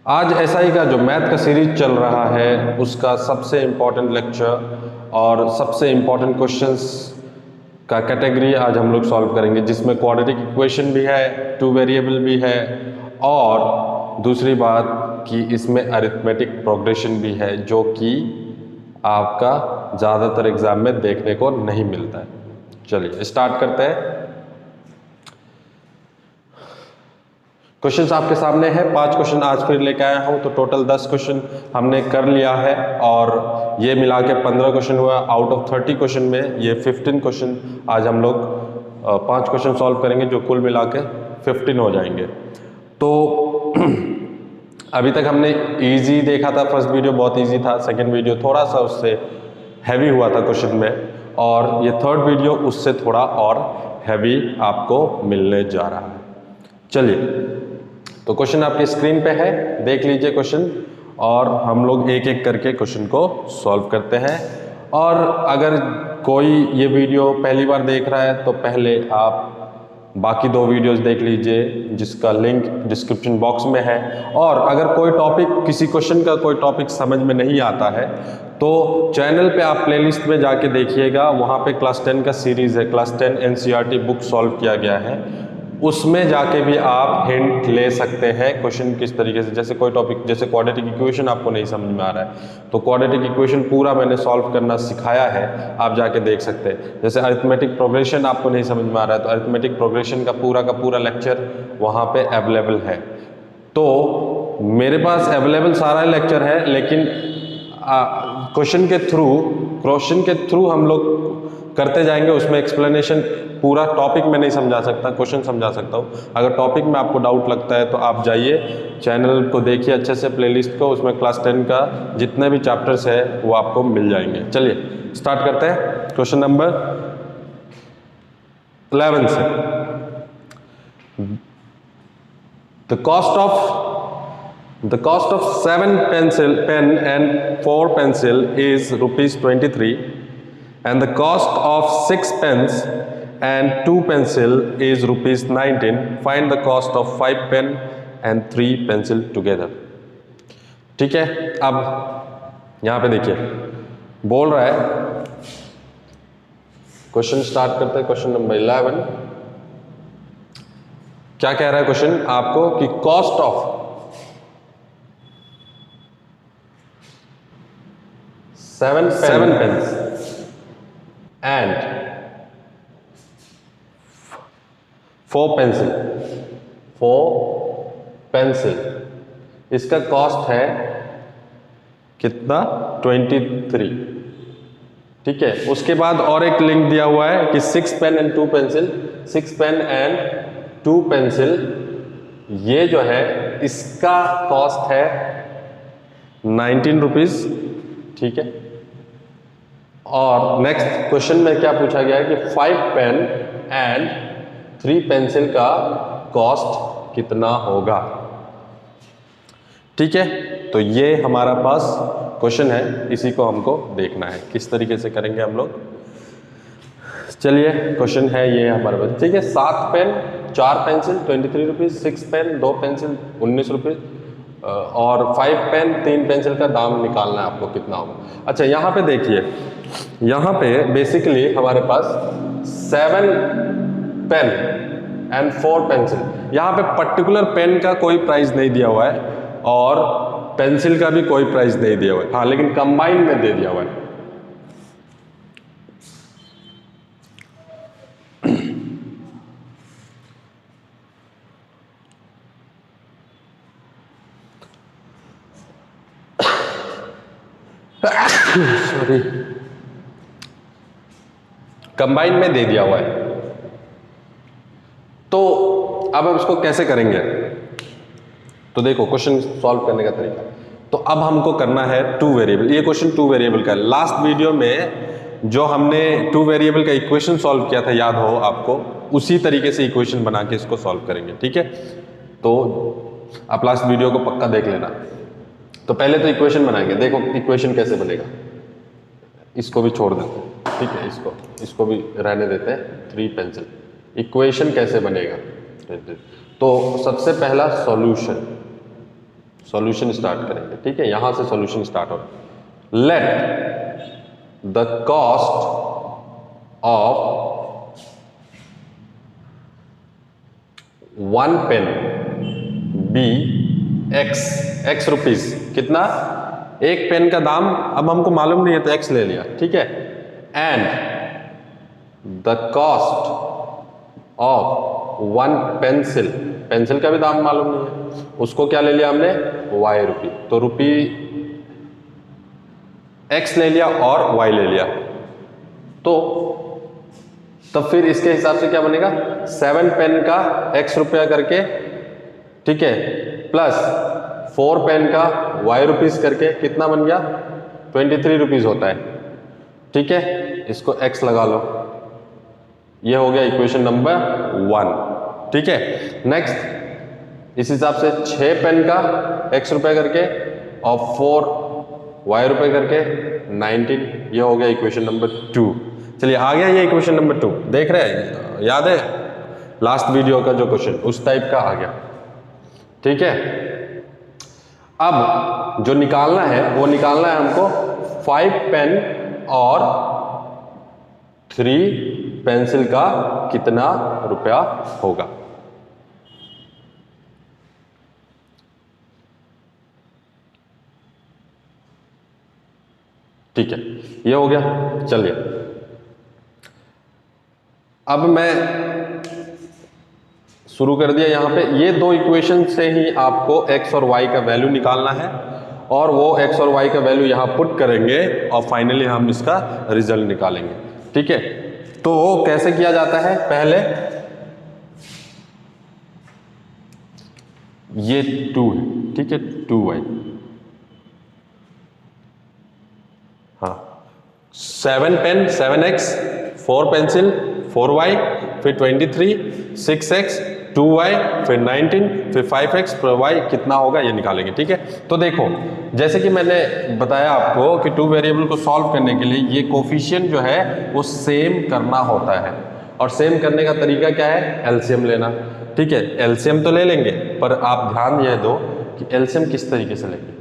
आज एसआई का जो मैथ का सीरीज चल रहा है उसका सबसे इम्पोर्टेंट लेक्चर और सबसे इम्पोर्टेंट क्वेश्चंस का कैटेगरी आज हम लोग सॉल्व करेंगे, जिसमें क्वाड्रेटिक इक्वेशन भी है, टू वेरिएबल भी है और दूसरी बात कि इसमें अरिथमेटिक प्रोग्रेशन भी है, जो कि आपका ज़्यादातर एग्जाम में देखने को नहीं मिलता है। चलिए स्टार्ट करते हैं। क्वेश्चंस आपके सामने है, 5 क्वेश्चन आज फिर लेके आया हूँ, तो टोटल 10 क्वेश्चन हमने कर लिया है और ये मिला के 15 क्वेश्चन हुआ। आउट ऑफ 30 क्वेश्चन में ये 15 क्वेश्चन आज हम लोग 5 क्वेश्चन सॉल्व करेंगे, जो कुल मिला के 15 हो जाएंगे। तो अभी तक हमने इजी देखा था, फर्स्ट वीडियो बहुत इजी था, सेकेंड वीडियो थोड़ा सा उससे हैवी हुआ था क्वेश्चन में, और ये थर्ड वीडियो उससे थोड़ा और हैवी आपको मिलने जा रहा है। चलिए, तो क्वेश्चन आपकी स्क्रीन पे है, देख लीजिए क्वेश्चन और हम लोग एक एक करके क्वेश्चन को सॉल्व करते हैं। और अगर कोई ये वीडियो पहली बार देख रहा है तो पहले आप बाकी 2 वीडियोस देख लीजिए, जिसका लिंक डिस्क्रिप्शन बॉक्स में है। और अगर कोई टॉपिक, किसी क्वेश्चन का कोई टॉपिक समझ में नहीं आता है तो चैनल पे आप प्लेलिस्ट में जाके देखिएगा, वहाँ पे क्लास 10 का सीरीज़ है, क्लास 10 एनसीईआरटी बुक सॉल्व किया गया है, उसमें जाके भी आप हिंट ले सकते हैं क्वेश्चन किस तरीके से। जैसे कोई टॉपिक, जैसे क्वाड्रेटिक इक्वेशन आपको नहीं समझ में आ रहा है तो क्वाड्रेटिक इक्वेशन पूरा मैंने सॉल्व करना सिखाया है, आप जाके देख सकते हैं। जैसे अरिथमेटिक प्रोग्रेशन आपको नहीं समझ में आ रहा है तो अरिथमेटिक प्रोग्रेशन का पूरा लेक्चर वहाँ पे अवेलेबल है। तो मेरे पास अवेलेबल सारा लेक्चर है, लेकिन क्वेश्चन के थ्रू हम लोग करते जाएंगे, उसमें एक्सप्लेनेशन पूरा टॉपिक में नहीं समझा सकता, क्वेश्चन समझा सकता हूँ। अगर टॉपिक में आपको डाउट लगता है तो आप जाइए चैनल को देखिए अच्छे से, प्लेलिस्ट को, उसमें क्लास 10 का जितने भी चैप्टर्स है वो आपको मिल जाएंगे। चलिए स्टार्ट करते हैं क्वेश्चन नंबर 11 से। The cost of 7 pen and 4 pencil is ₹23, and the cost of 6 pens and 2 pencil is ₹19. Find the cost of 5 pen and 3 pencil together. ठीक है, अब यहाँ पे देखिए बोल रहा है, क्वेश्चन स्टार्ट करते हैं। क्वेश्चन नंबर 11 क्या कह रहा है क्वेश्चन आपको कि cost of 7 pens and 4 pencil, इसका कॉस्ट है कितना? 23। ठीक है, उसके बाद और एक लिंक दिया हुआ है कि 6 pen and 2 pencil, 6 pen and 2 pencil, ये जो है इसका कॉस्ट है ₹19। ठीक है, और नेक्स्ट क्वेश्चन में क्या पूछा गया है कि 5 पेन एंड 3 पेंसिल का कॉस्ट कितना होगा। ठीक है, तो ये हमारा पास क्वेश्चन है, इसी को हमको देखना है किस तरीके से करेंगे हम लोग। चलिए क्वेश्चन है ये हमारे पास। ठीक है, 7 पेन 4 पेंसिल ₹23, 6 पेन 2 पेंसिल ₹19 और 5 पेन 3 पेंसिल का दाम निकालना है आपको, कितना होगा। अच्छा, यहाँ पे देखिए, यहाँ पे बेसिकली हमारे पास 7 पेन एंड 4 पेंसिल, यहाँ पे पर्टिकुलर पेन का कोई प्राइस नहीं दिया हुआ है और पेंसिल का भी कोई प्राइस नहीं दिया हुआ है, हाँ, लेकिन कंबाइन में दे दिया हुआ है। सॉरी, कंबाइन में दे दिया हुआ है। तो अब हम इसको कैसे करेंगे, तो देखो क्वेश्चन सॉल्व करने का तरीका। तो अब हमको करना है 2 वेरिएबल, ये क्वेश्चन 2 वेरिएबल का है। लास्ट वीडियो में जो हमने 2 वेरिएबल का इक्वेशन सॉल्व किया था, याद हो आपको, उसी तरीके से इक्वेशन बना के इसको सॉल्व करेंगे। ठीक है, तो आप लास्ट वीडियो को पक्का देख लेना। तो पहले तो इक्वेशन बनाएंगे, देखो इक्वेशन कैसे बनेगा, इसको भी छोड़ देते हैं। ठीक है, इसको भी रहने देते हैं, 3 पेंसिल। इक्वेशन कैसे बनेगा, तो सबसे पहला सॉल्यूशन स्टार्ट करेंगे, ठीक है, यहां से सॉल्यूशन स्टार्ट हो। Let the cost of 1 pen be x rupees. कितना? एक पेन का दाम अब हमको मालूम नहीं है तो x ले लिया, ठीक है। And the cost of 1 pencil, pencil का भी दाम मालूम नहीं है, उसको क्या ले लिया हमने? y रुपी। तो रुपी x ले लिया और y ले लिया, तो तब फिर इसके हिसाब से क्या बनेगा? 7 पेन का x रुपया करके, ठीक है, प्लस 4 पेन का y रुपीस करके कितना बन गया? 23 रुपीस होता है, ठीक है। इसको x लगा लो, ये हो गया इक्वेशन नंबर 1, ठीक है। नेक्स्ट इस हिसाब से 6 पेन का x रुपए करके और 4 y रुपए करके 19, ये हो गया इक्वेशन नंबर 2। चलिए आ गया ये इक्वेशन नंबर 2, देख रहे हैं, याद है लास्ट वीडियो का जो क्वेश्चन, उस टाइप का आ गया, ठीक है। अब जो निकालना है वो निकालना है हमको 5 पेन और 3 पेंसिल का कितना रुपया होगा। ठीक है, ये हो गया। चलिए अब मैं शुरू कर दिया यहाँ पे। ये दो इक्वेशन से ही आपको x और y का वैल्यू निकालना है और वो x और y का वैल्यू यहाँ पुट करेंगे और फाइनली हम इसका रिजल्ट निकालेंगे, ठीक है। तो कैसे किया जाता है? पहले ये 2 है, ठीक है, 2y, हाँ, 7 पेन 7x, 4 पेंसिल 4y, फिर 23, 6x, 2y, फिर 19, फिर 5x पर y कितना होगा ये निकालेंगे, ठीक है। तो देखो जैसे कि मैंने बताया आपको कि 2 वेरिएबल को सॉल्व करने के लिए ये कोफिशिएंट जो है वो सेम करना होता है, और सेम करने का तरीका क्या है? एलसीएम लेना, ठीक है। एलसीएम तो ले लेंगे, पर आप ध्यान यह दो कि एलसीएम किस तरीके से लेंगे,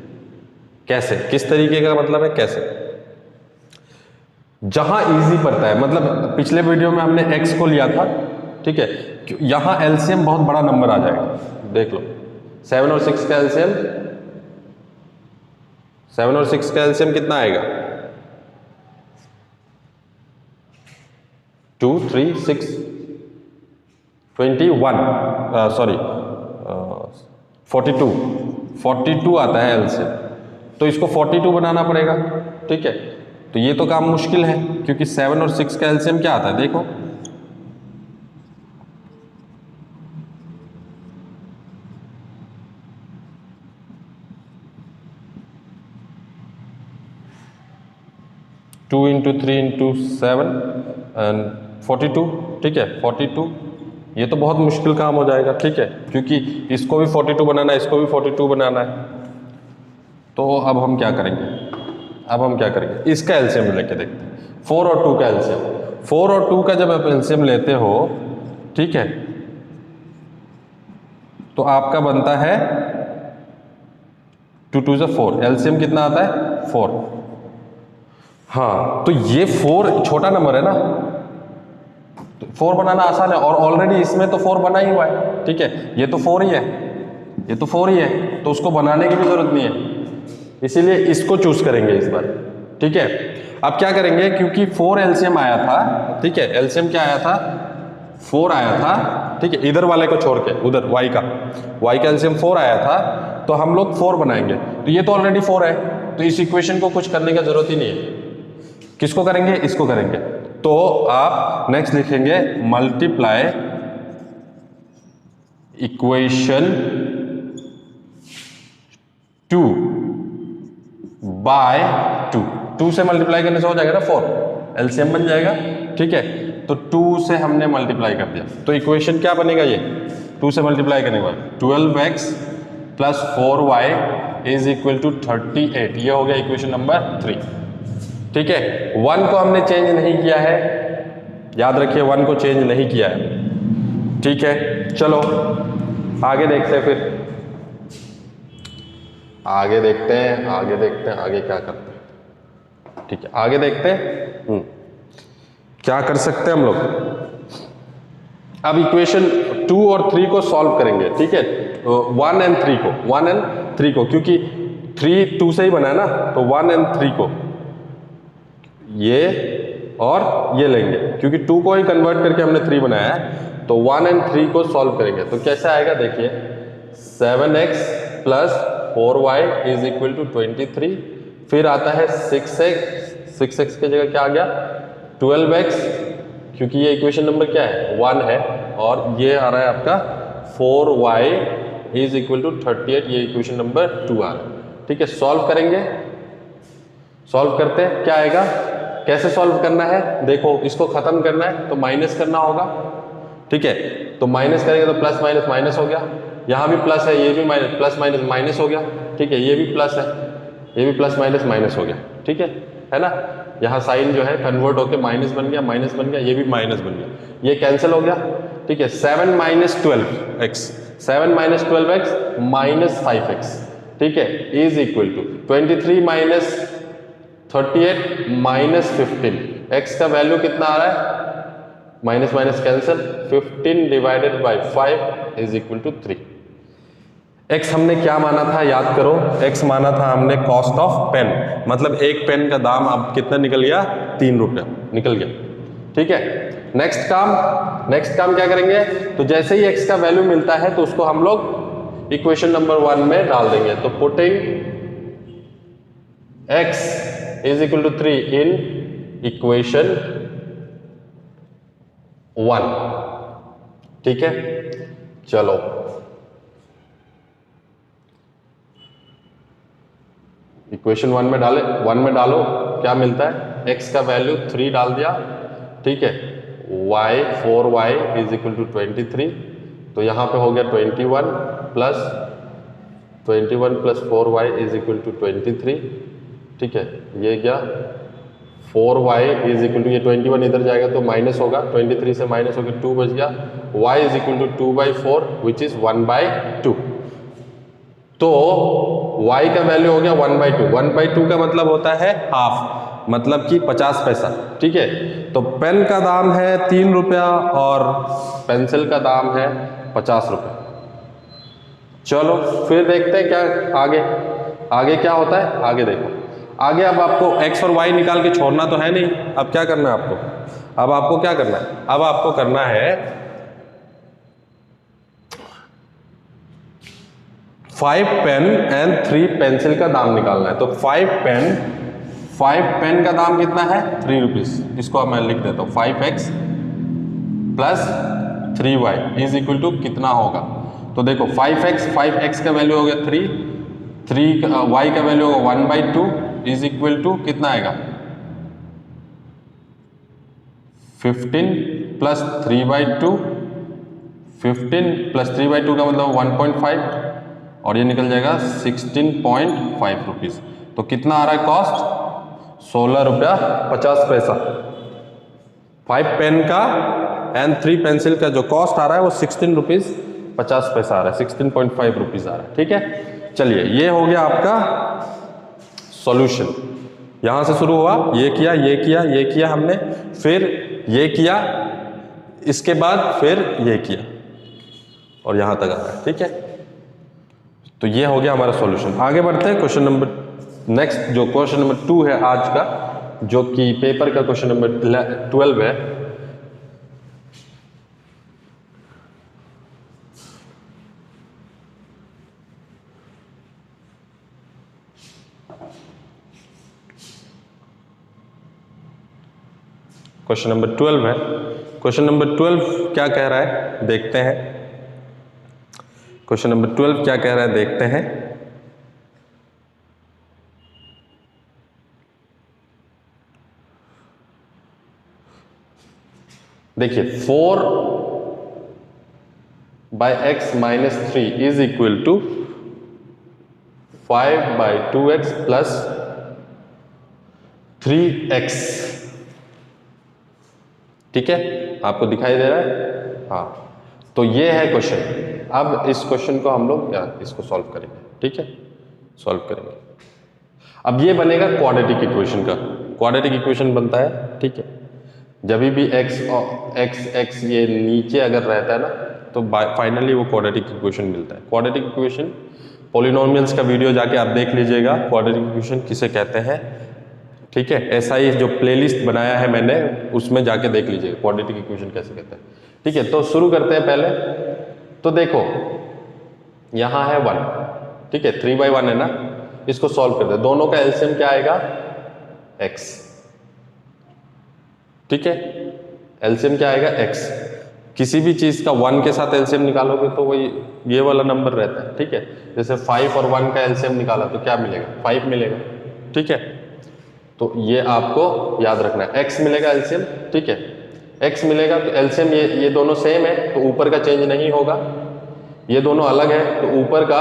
कैसे, किस तरीके का मतलब है कैसे, जहां इजी पड़ता है। मतलब पिछले वीडियो में हमने x को लिया था, ठीक है, यहां एलसीएम बहुत बड़ा नंबर आ जाएगा, देख लो 7 और 6 का एलसीएम, 7 और 6 का एलसीएम कितना आएगा? 2 3 6 21, सॉरी 42 आता है एलसीएम, तो इसको 42 बनाना पड़ेगा, ठीक है। तो ये तो काम मुश्किल है क्योंकि 7 और 6 का एलसीएम क्या आता है? देखो 2 इंटू 3 इंटू 7 एंड 42, ठीक है, 42। ये तो बहुत मुश्किल काम हो जाएगा, ठीक है, क्योंकि इसको भी 42 बनाना है, इसको भी 42 बनाना है। तो अब हम क्या करेंगे? अब हम क्या करेंगे? इसका एलसीएम लेके देखते हैं, 4 और 2 का एलसीएम। 4 और 2 का जब आप एलसीएम लेते हो, ठीक है, तो आपका बनता है 2 2 से 4, एलसीएम कितना आता है? 4। हाँ, तो ये 4 छोटा नंबर है ना, तो 4 बनाना आसान है, और ऑलरेडी इसमें तो 4 बना ही हुआ है, ठीक है, ये तो 4 ही है, ये तो 4 ही है, तो उसको बनाने की भी जरूरत नहीं है, इसीलिए इसको चूज करेंगे इस बार, ठीक है। अब क्या करेंगे, क्योंकि 4 एलसीएम आया था, ठीक है, एलसीएम क्या आया था? 4 आया था, ठीक है, इधर वाले को छोड़ के, उधर y का एलसीएम 4 आया था, तो हम लोग 4 बनाएंगे, तो ये तो ऑलरेडी 4 है, तो इस इक्वेशन को कुछ करने की जरूरत ही नहीं है। किसको करेंगे? इसको करेंगे। तो आप नेक्स्ट लिखेंगे मल्टीप्लाई इक्वेशन 2 बाय 2 से मल्टीप्लाई करने से हो जाएगा ना 4, एलसीएम बन जाएगा, ठीक है। तो 2 से हमने मल्टीप्लाई कर दिया, तो इक्वेशन क्या बनेगा? ये 2 से मल्टीप्लाई करने के बाद 12x plus 4y is equal to 38, ये हो गया इक्वेशन नंबर 3, ठीक है। 1 को हमने चेंज नहीं किया है, याद रखिए 1 को चेंज नहीं किया है, ठीक है। चलो आगे देखते हैं फिर। आगे देखते हैं, आगे देखते हैं आगे क्या करते हैं। ठीक है, आगे देखते हैं क्या कर सकते हैं हम लोग। अब इक्वेशन 2 और 3 को सॉल्व करेंगे। ठीक है, 1 एंड 3 को, 1 एंड 3 को, क्योंकि 3 2 से ही बना है ना, तो 1 एंड 3 को ये और ये लेंगे, क्योंकि 2 को ही कन्वर्ट करके हमने 3 बनाया है। तो 1 एंड 3 को सॉल्व करेंगे तो कैसे आएगा देखिए, 7x plus 4y is equal to 23। फिर आता है 6x की जगह क्या आ गया 12x, क्योंकि ये इक्वेशन नंबर क्या है 1 है, और ये आ रहा है आपका 4y इज इक्वल टू 38, ये इक्वेशन नंबर 2 आ रहा है। ठीक है, सॉल्व करेंगे, सॉल्व करते हैं क्या आएगा, कैसे सॉल्व करना है देखो, इसको खत्म करना है तो माइनस करना होगा। ठीक है, तो माइनस करेंगे तो प्लस माइनस माइनस हो गया, यहाँ भी प्लस है, ये भी माइनस, प्लस माइनस माइनस हो गया। ठीक है, ये भी प्लस है, ये भी प्लस माइनस माइनस हो गया। ठीक है ना, यहाँ साइन जो है कन्वर्ट होकर माइनस बन गया, माइनस बन गया, ये भी माइनस बन गया, ये कैंसिल हो गया। ठीक है, 7 minus 12x, 7 minus 12x minus 5x, ठीक है, is equal to 23 minus 38 minus 15, x का वैल्यू कितना आ रहा है, minus minus cancel, 15 divided by 5 is equal to 3। x हमने क्या माना था याद करो, x माना था हमने कॉस्ट ऑफ पेन, मतलब एक पेन का दाम अब कितना निकल गया 3 रुपया निकल गया। ठीक है, नेक्स्ट काम क्या करेंगे, तो जैसे ही x का वैल्यू मिलता है तो उसको हम लोग इक्वेशन नंबर 1 में डाल देंगे। तो putting x is equal to 3 in equation 1। ठीक है, चलो इक्वेशन 1 में डालो क्या मिलता है, x का वैल्यू 3 डाल दिया। ठीक है, y 4y is equal to 23, तो यहाँ पे हो गया 21 plus 4y is equal to 23। ठीक है, ये क्या 4y इज इक्वल टू, ये 21 इधर जाएगा तो माइनस होगा, 23 से माइनस होकर 2 बच गया, y is equal to 2/4 which is 1/2। तो y का वैल्यू हो गया 1/2, 1/2 का मतलब होता है हाफ, मतलब कि 50 पैसा। ठीक है, तो पेन का दाम है 3 रुपया और पेंसिल का दाम है 50 रुपये। चलो फिर देखते हैं क्या आगे क्या होता है, आगे देखो, आगे अब आपको x और y निकाल के छोड़ना तो है नहीं, अब क्या करना है आपको, अब आपको क्या करना है, अब आपको करना है 5 पेन एंड 3 पेंसिल का दाम निकालना है। तो 5 पेन का दाम कितना है 3 रुपीज, इसको अब मैं लिख देता हूँ 5x plus 3y is equal to कितना होगा, तो देखो 5x का वैल्यू हो गया 3 y का वैल्यू होगा 1/2 इज इक्वल टू कितना आएगा 15 प्लस 3/2, 15 प्लस 3/2 का मतलब 1.5 और ये निकल जाएगा 16.5 रुपीज। तो कितना आ रहा है कॉस्ट 16 रुपया 50 पैसा। 5 पेन का एंड 3 पेंसिल का जो कॉस्ट आ रहा है वो 16 रुपीज 50 पैसा आ रहा है, 16.5 रुपीज आ रहा है। ठीक है, चलिए ये हो गया आपका सॉल्यूशन। यहां से शुरू हुआ, ये किया हमने, फिर ये किया, इसके बाद फिर ये किया और यहां तक आ रहा है। ठीक है, तो ये हो गया हमारा सॉल्यूशन। आगे बढ़ते हैं क्वेश्चन नंबर नेक्स्ट, जो क्वेश्चन नंबर 2 है आज का, जो कि पेपर का क्वेश्चन नंबर 12 है। क्वेश्चन नंबर 12 है। क्वेश्चन नंबर 12 क्या कह रहा है देखते हैं, क्वेश्चन नंबर 12 क्या कह रहा है देखते हैं। देखिए 4/x minus 3 is equal to 5/2x plus 3x। ठीक है, आपको दिखाई दे रहा है, हाँ, तो ये है क्वेश्चन। अब इस क्वेश्चन को हम लोग इसको सॉल्व करेंगे। ठीक है, सॉल्व करेंगे। अब ये बनेगा क्वाड्रेटिक इक्वेशन का, क्वाड्रेटिक इक्वेशन बनता है, ठीक है। जब भी x ये नीचे अगर रहता है ना तो फाइनली वो क्वाड्रेटिक इक्वेशन मिलता है। क्वाड्रेटिक इक्वेशन पॉलिनोमियल्स का वीडियो जाके आप देख लीजिएगा, क्वाड्रेटिक इक्वेशन किसे कहते हैं, ठीक है। ऐसा ही जो प्लेलिस्ट बनाया है मैंने उसमें जाके देख लीजिएगा क्वाड्रेटिक इक्वेशन कैसे कहते हैं, ठीक है। तो शुरू करते हैं पहले। तो देखो यहाँ है 1, ठीक है, 3/1 है ना, इसको सॉल्व करते हैं। दोनों का एलसीएम क्या आएगा, x, ठीक है। एलसीएम क्या आएगा, x। किसी भी चीज का 1 के साथ एलसीएम निकालोगे तो वही ये वाला नंबर रहता है, ठीक है। जैसे 5 और 1 का एलसीएम निकाला तो क्या मिलेगा, 5 मिलेगा, ठीक है। तो ये आपको याद रखना है, x मिलेगा एलसीएम, ठीक है। x मिलेगा तो एलसीएम ये दोनों सेम है तो ऊपर का चेंज नहीं होगा, ये दोनों अलग है तो ऊपर का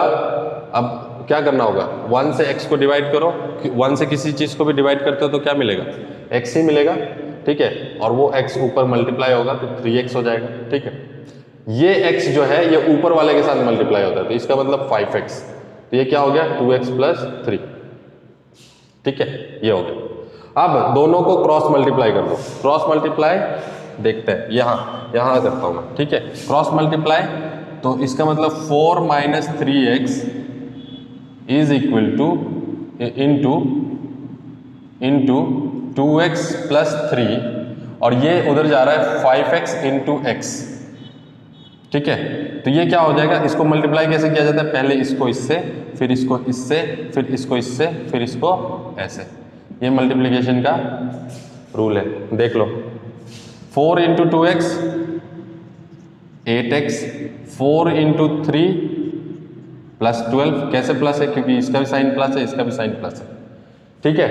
अब क्या करना होगा, 1 से x को डिवाइड करो, 1 से किसी चीज को भी डिवाइड करते हो तो क्या मिलेगा, x ही मिलेगा, ठीक है। और वो x ऊपर मल्टीप्लाई होगा तो 3x हो जाएगा, ठीक है। ये x जो है ये ऊपर वाले के साथ मल्टीप्लाई होता है तो इसका मतलब 5x, तो ये क्या हो गया 2x + 3, ठीक है, ये हो गया। अब दोनों को क्रॉस मल्टीप्लाई कर दो, क्रॉस मल्टीप्लाई देखते हैं, यहाँ करता हूँ मैं, ठीक है। क्रॉस मल्टीप्लाई तो इसका मतलब 4 - 3x is equal two into 2x + 3 और ये उधर जा रहा है 5x × x, ठीक है। तो ये क्या हो जाएगा, इसको मल्टीप्लाई कैसे किया जाता है, पहले इसको इससे, फिर इसको इससे, फिर इसको इससे, फिर इसको ऐसे, ये मल्टीप्लिकेशन का रूल है, देख लो। 4 × 2x 8x, 4 × 3 + 12, कैसे प्लस है, क्योंकि इसका भी साइन प्लस है, इसका भी साइन प्लस है, ठीक है।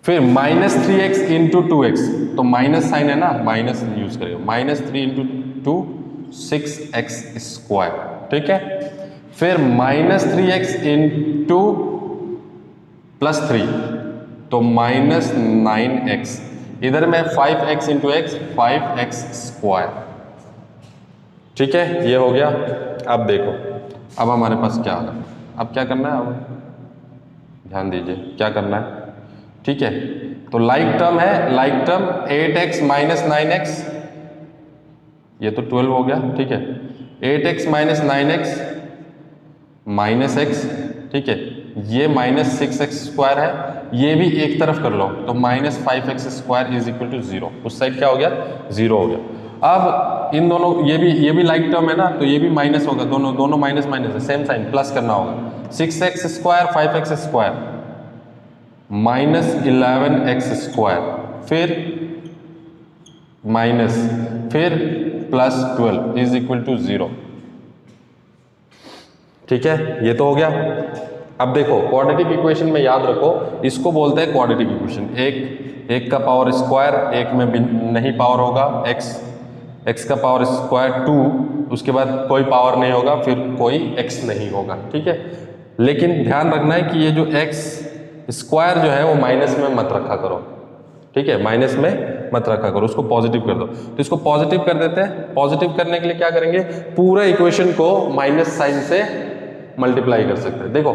फिर -3x × 2x, तो माइनस साइन है ना, माइनस यूज करेगा, -3 × 2 6x², ठीक है। फिर -3x + 3 तो -9x, इधर में 5x × x 5x², ठीक है, ये हो गया। अब देखो अब हमारे पास क्या होगा, अब क्या करना है, अब ध्यान दीजिए क्या करना है, ठीक है। तो लाइक टर्म है, लाइक टर्म 8x - 9x, ये तो 12 हो गया, ठीक है। 8x - 9x -x, ठीक है, ये -6x² है, ये भी एक तरफ कर लो तो -5x² = 0, उस साइड क्या हो गया, 0 हो गया। अब इन दोनों ये भी लाइक टर्म है ना, तो ये भी माइनस होगा, दोनों माइनस है, सेम साइन, प्लस करना होगा। 6x² 5x² -11x², फिर माइनस, फिर +12 = 0, ठीक है, ये तो हो गया। अब देखो क्वाड्रेटिक इक्वेशन में याद रखो, इसको बोलते हैं क्वाड्रेटिक इक्वेशन। एक का पावर स्क्वायर, एक में नहीं पावर होगा, x का पावर स्क्वायर 2, उसके बाद कोई पावर नहीं होगा, फिर कोई x नहीं होगा, ठीक है। लेकिन ध्यान रखना है कि ये जो x² जो है वो माइनस में मत रखा करो, ठीक है, माइनस में मत रखा करो, उसको पॉजिटिव कर दो। तो इसको पॉजिटिव कर देते हैं। पॉजिटिव करने के लिए क्या करेंगे, पूरा इक्वेशन को माइनस साइन से मल्टीप्लाई कर सकते हैं। देखो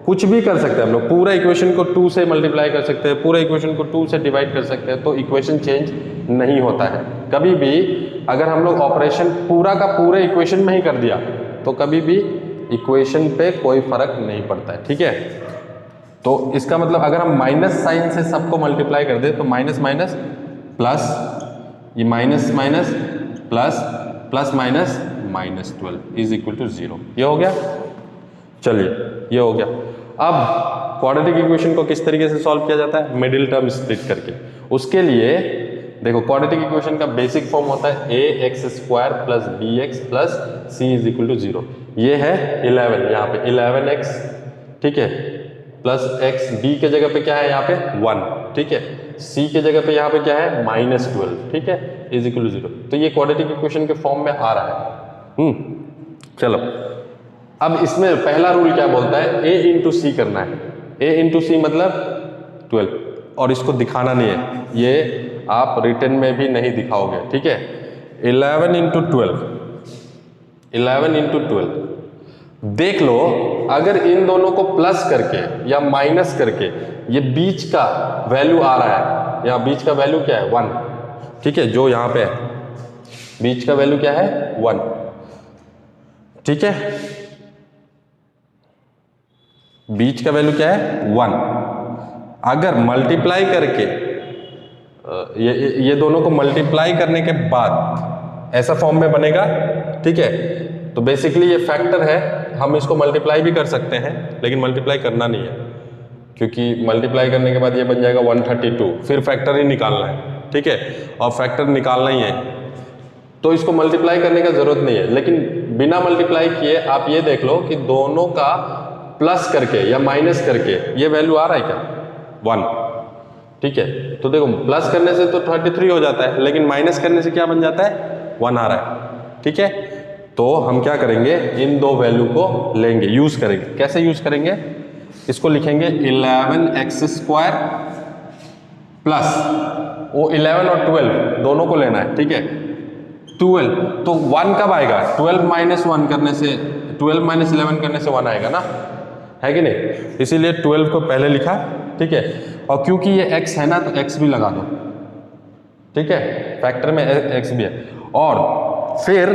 कुछ भी कर सकते हैं हम लोग, पूरा इक्वेशन को 2 से मल्टीप्लाई कर सकते हैं, पूरा इक्वेशन को 2 से डिवाइड कर सकते हैं, तो इक्वेशन चेंज नहीं होता है कभी भी। अगर हम लोग ऑपरेशन पूरा का पूरा इक्वेशन में ही कर दिया तो कभी भी इक्वेशन पे कोई फर्क नहीं पड़ता है, ठीक है। तो इसका मतलब अगर हम माइनस साइन से सबको मल्टीप्लाई कर दे तो माइनस माइनस प्लस, ये minus minus plus, plus minus -12 = 0, ये हो गया। चलिए ये हो गया। अब क्वाड्रेटिक इक्वेशन को किस तरीके से सॉल्व किया जाता है, मिडिल टर्म स्प्लिट करके। उसके लिए देखो क्वाड्रेटिक इक्वेशन का बेसिक फॉर्म होता है ax² + bx + c = 0। ये है 11, यहाँ पे 11x, ठीक है, प्लस x, b के जगह पे क्या है यहाँ पे 1, ठीक है, c के जगह पे यहाँ पे क्या है -12, ठीक है, = 0। तो ये क्वाड्रेटिक इक्वेशन के फॉर्म में आ रहा है। चलो अब इसमें पहला रूल क्या बोलता है, a × c करना है। a × c मतलब 12, और इसको दिखाना नहीं है, ये आप रिटन में भी नहीं दिखाओगे, ठीक है। 11 × 12, देख लो, अगर इन दोनों को प्लस करके या माइनस करके ये बीच का वैल्यू आ रहा है, यहाँ बीच का वैल्यू क्या है 1, ठीक है, जो यहाँ पे है बीच का वैल्यू क्या है 1, ठीक है, बीच का वैल्यू क्या है 1। अगर मल्टीप्लाई करके ये दोनों को मल्टीप्लाई करने के बाद ऐसा फॉर्म में बनेगा, ठीक है, तो बेसिकली ये फैक्टर है, हम इसको मल्टीप्लाई भी कर सकते हैं लेकिन मल्टीप्लाई करना नहीं है, क्योंकि मल्टीप्लाई करने के बाद ये बन जाएगा 132, फिर फैक्टर ही निकालना है, ठीक है, और फैक्टर निकालना ही है, तो इसको मल्टीप्लाई करने का जरूरत नहीं है। लेकिन बिना मल्टीप्लाई किए आप ये देख लो कि दोनों का प्लस करके या माइनस करके ये वैल्यू आ रहा है क्या 1, ठीक है, तो देखो प्लस करने से तो 33 हो जाता है, लेकिन माइनस करने से क्या बन जाता है 1 आ रहा है, ठीक है। तो हम क्या करेंगे, इन दो वैल्यू को लेंगे, यूज करेंगे। कैसे यूज करेंगे, इसको लिखेंगे 11x² प्लस वो 11 और 12 दोनों को लेना है, ठीक है, 12, तो 1 कब आएगा, 12 माइनस 1 करने से, 12 माइनस 11 करने से 1 आएगा ना, है कि नहीं, इसीलिए 12 को पहले लिखा, ठीक है, और क्योंकि ये x है ना तो x भी लगा दो, ठीक है, फैक्टर में x भी है, और फिर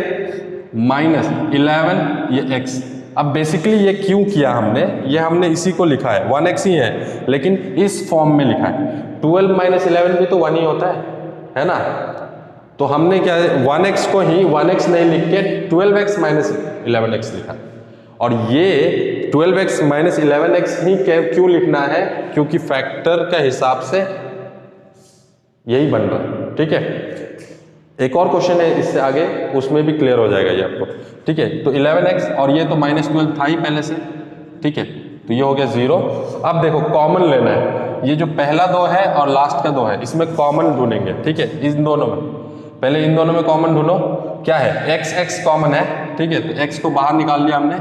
माइनस 11 ये x। अब बेसिकली ये क्यों किया हमने, ये हमने इसी को लिखा है, 1x ही है लेकिन इस फॉर्म में लिखा है, 12 माइनस 11 भी तो 1 ही होता है ना, तो हमने क्या 1x को ही 1x नहीं लिख के 12x माइनस 11x लिखा, और ये 12x माइनस 11x ही क्यों लिखना है, क्योंकि फैक्टर का हिसाब से यही बन रहा है, ठीक है। एक और क्वेश्चन है इससे आगे, उसमें भी क्लियर हो जाएगा ये आपको, ठीक है। तो 11x और ये तो -12 था ही पहले से, ठीक है, तो ये हो गया 0। अब देखो कॉमन लेना है, ये जो पहला 2 है और लास्ट का 2 है, इसमें कॉमन ढूंढेंगे, ठीक है, इन दोनों में, पहले इन दोनों में कॉमन ढूंढो, क्या है x कॉमन है, ठीक है, तो x को बाहर निकाल लिया हमने,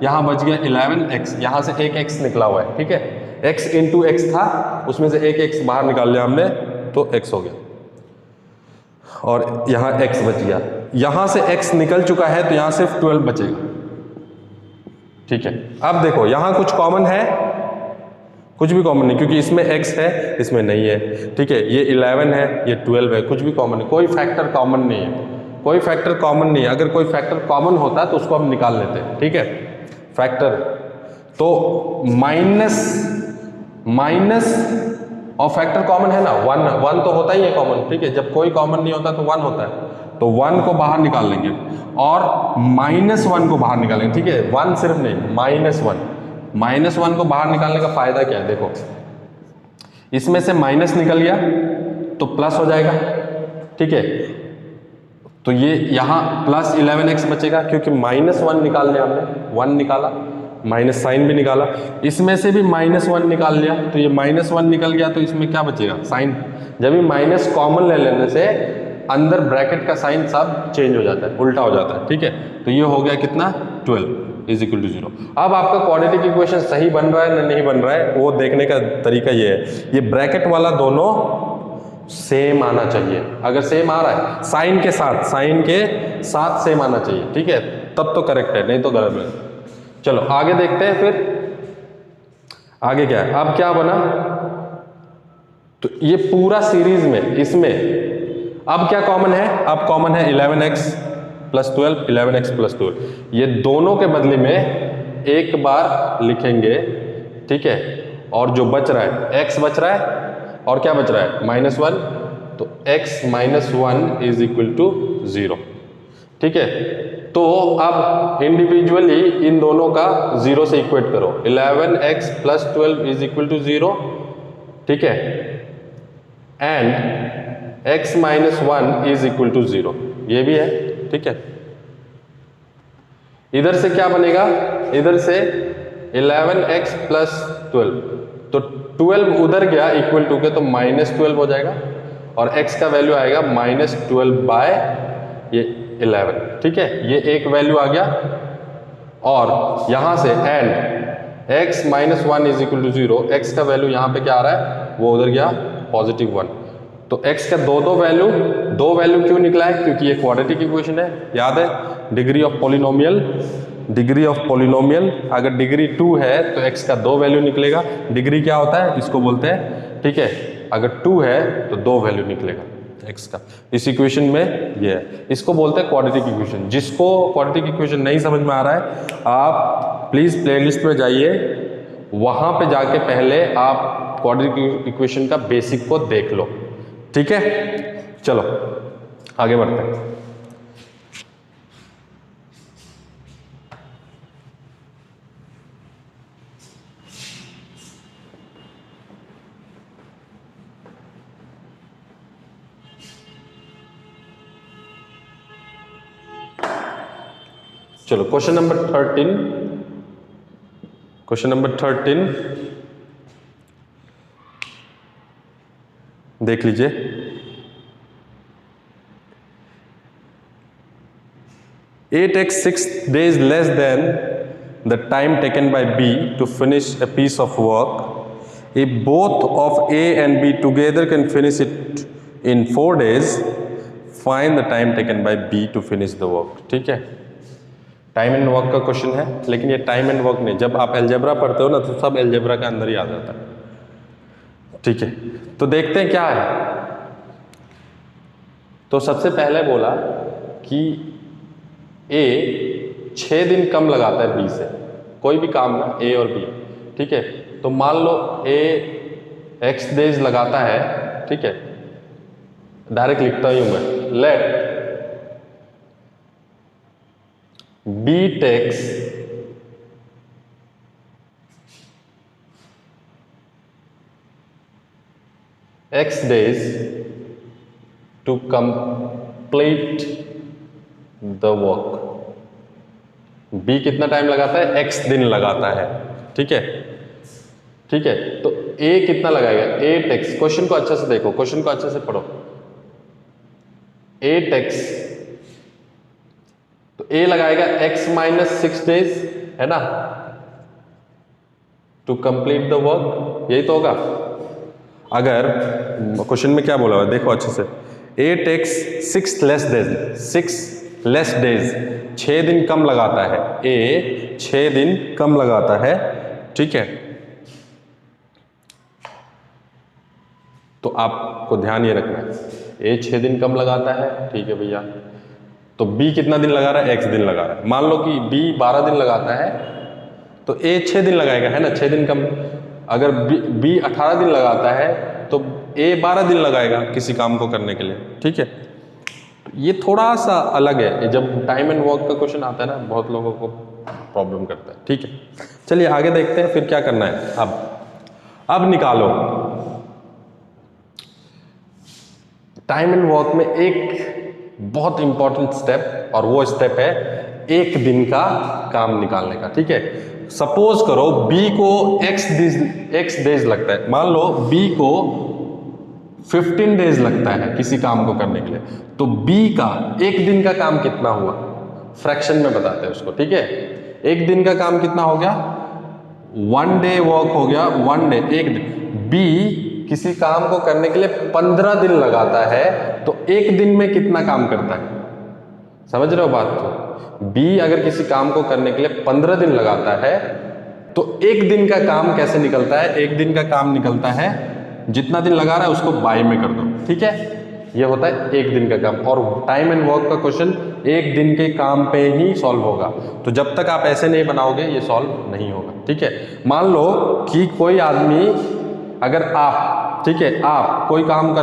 यहाँ बच गया 11x, यहाँ से एक x निकला हुआ है, ठीक है, x इंटू x था, उसमें से एक x बाहर निकाल लिया हमने तो x हो गया, और यहाँ x बच गया, यहाँ से x निकल चुका है तो यहाँ सिर्फ 12 बचेगा, ठीक है। अब देखो यहाँ कुछ कॉमन है, कुछ भी कॉमन नहीं, क्योंकि इसमें x है इसमें नहीं है, ठीक है, ये 11 है ये 12 है, कुछ भी कॉमन है, कोई फैक्टर कॉमन नहीं है, कोई फैक्टर कॉमन नहीं है। अगर कोई फैक्टर कॉमन होता तो उसको हम निकाल लेते, ठीक है, फैक्टर तो माइनस और फैक्टर कॉमन है ना, 1 तो होता ही है कॉमन, ठीक है, जब कोई कॉमन नहीं होता तो 1 होता है, तो 1 को बाहर निकाल लेंगे और -1 को बाहर निकालेंगे, ठीक है, 1 सिर्फ नहीं, -1 को बाहर निकालने का फायदा क्या है, देखो इसमें से माइनस निकल गया तो प्लस हो जाएगा, ठीक है, तो ये यहाँ प्लस 11x बचेगा, क्योंकि -1 निकाल लिया हमने, 1 निकाला, माइनस साइन भी निकाला, इसमें से भी -1 निकाल लिया, तो ये -1 निकल गया, तो इसमें क्या बचेगा साइन, जब भी माइनस कॉमन ले लेने से अंदर ब्रैकेट का साइन सब चेंज हो जाता है, उल्टा हो जाता है, ठीक है, तो ये हो गया कितना 12 = 0। अब आपका क्वाड्रेटिक इक्वेशन सही बन रहा है या नहीं बन रहा है, वो देखने का तरीका ये है, ये ब्रैकेट वाला दोनों सेम आना चाहिए, अगर सेम आ रहा है साइन के साथ सेम आना चाहिए, ठीक है, तब तो करेक्ट है, नहीं तो गलत है। चलो आगे देखते हैं, फिर आगे क्या है, अब क्या बना, तो ये पूरा सीरीज में इसमें अब क्या कॉमन है, अब कॉमन है 11x + 12, 11x + 12, ये दोनों के बदले में एक बार लिखेंगे, ठीक है, और जो बच रहा है x बच रहा है और क्या बच रहा है -1, तो x - 1 = 0, ठीक है। तो अब इंडिविजुअली इन दोनों का 0 से इक्वेट करो, 11x + 12 = 0, ठीक है, एंड x - 1 = 0, ये भी है, ठीक है। इधर से क्या बनेगा, इधर से 11x + 12, तो 12 उधर गया इक्वल टू के, तो -12 हो जाएगा, और x का वैल्यू आएगा -12/11, ठीक है, ये एक वैल्यू आ गया, और यहां से एंड x - 1 = 0, x का वैल्यू यहां पे क्या आ रहा है, वो उधर गया +1, तो x का दो वैल्यू क्यों निकला है, क्योंकि ये क्वाड्रेटिक इक्वेशन है, याद है degree of polynomial degree of polynomial, अगर डिग्री 2 है तो x का 2 वैल्यू निकलेगा। डिग्री क्या होता है, इसको बोलते हैं, ठीक है, अगर 2 है तो 2 वैल्यू निकलेगा x का। इस इक्वेशन में ये है, इसको बोलते हैं क्वाड्रेटिक इक्वेशन। जिसको क्वाड्रेटिक इक्वेशन नहीं समझ में आ रहा है, आप प्लीज प्लेलिस्ट में जाइए, वहां पे जाके पहले आप क्वाड्रेटिक इक्वेशन का बेसिक को देख लो, ठीक है। चलो आगे बढ़ते हैं। चलो क्वेश्चन नंबर 13, क्वेश्चन नंबर 13 देख लीजिए। At x 6 days less than the time taken by B to finish a piece of work. If both of A and B together can finish it in 4 days, find the time taken by B to finish the work. ठीक है, time and work का question है, लेकिन ये time and work नहीं, जब आप algebra पढ़ते हो ना तो सब अलजेब्रा के अंदर ही आ जाता है, ठीक है। तो देखते हैं क्या है। तो सबसे पहले बोला कि ए 6 दिन कम लगाता है बी से, कोई भी काम ना, ए और बी, ठीक है। तो मान लो ए x डेज लगाता है, ठीक है, डायरेक्ट लिखता हूं मैं, late B takes X days to complete the work. B कितना टाइम लगाता है, X दिन लगाता है, ठीक है, ठीक है। तो A कितना लगाएगा, 8x, क्वेश्चन को अच्छे से देखो, क्वेश्चन को अच्छे से पढ़ो। 8x, तो A लगाएगा x माइनस 6 डेज, है ना, टू कंप्लीट द वर्क, यही तो होगा। अगर क्वेश्चन में क्या बोला हुआ है देखो अच्छे से, 8x 6 less days, 6 less days, 6 दिन कम लगाता है, A 6 दिन कम लगाता है, ठीक है। तो आपको ध्यान ये रखना है, A 6 दिन कम लगाता है, ठीक है भैया। तो B कितना दिन लगा रहा है, x दिन लगा रहा है। मान लो कि B 12 दिन लगाता है तो A 6 दिन लगाएगा, है ना, 6 दिन कम। अगर B 18 दिन लगाता है तो A 12 दिन लगाएगा किसी काम को करने के लिए, ठीक है। ये थोड़ा सा अलग है, जब टाइम एंड वर्क का क्वेश्चन आता है ना, बहुत लोगों को प्रॉब्लम करता है, ठीक है। चलिए आगे देखते हैं फिर क्या करना है। अब निकालो टाइम एंड वर्क में एक बहुत इंपॉर्टेंट स्टेप, और वो स्टेप है एक दिन का काम निकालने का, ठीक है। सपोज करो B को x डेज लगता है, मान लो B को 15 डेज लगता है किसी काम को करने के लिए, तो B का एक दिन का काम कितना हुआ, फ्रैक्शन में बताते हैं उसको, ठीक है। एक दिन का काम कितना हो गया, 1 डे वर्क हो गया, 1 डे, एक दिन। B किसी काम को करने के लिए 15 दिन लगाता है, तो एक दिन में कितना काम करता है, समझ रहे हो बात। तो B अगर किसी काम को करने के लिए 15 दिन लगाता है, तो एक दिन का काम कैसे निकलता है, एक दिन का काम निकलता है, जितना दिन लगा रहा है उसको बाय में कर दो, ठीक है। ये होता है एक दिन का काम। और टाइम एंड वर्क का क्वेश्चन एक दिन के काम पे ही सॉल्व होगा, तो जब तक आप ऐसे नहीं बनाओगे ये सॉल्व नहीं होगा, ठीक है। मान लो कि कोई आदमी, अगर आप, ठीक है, आप कोई काम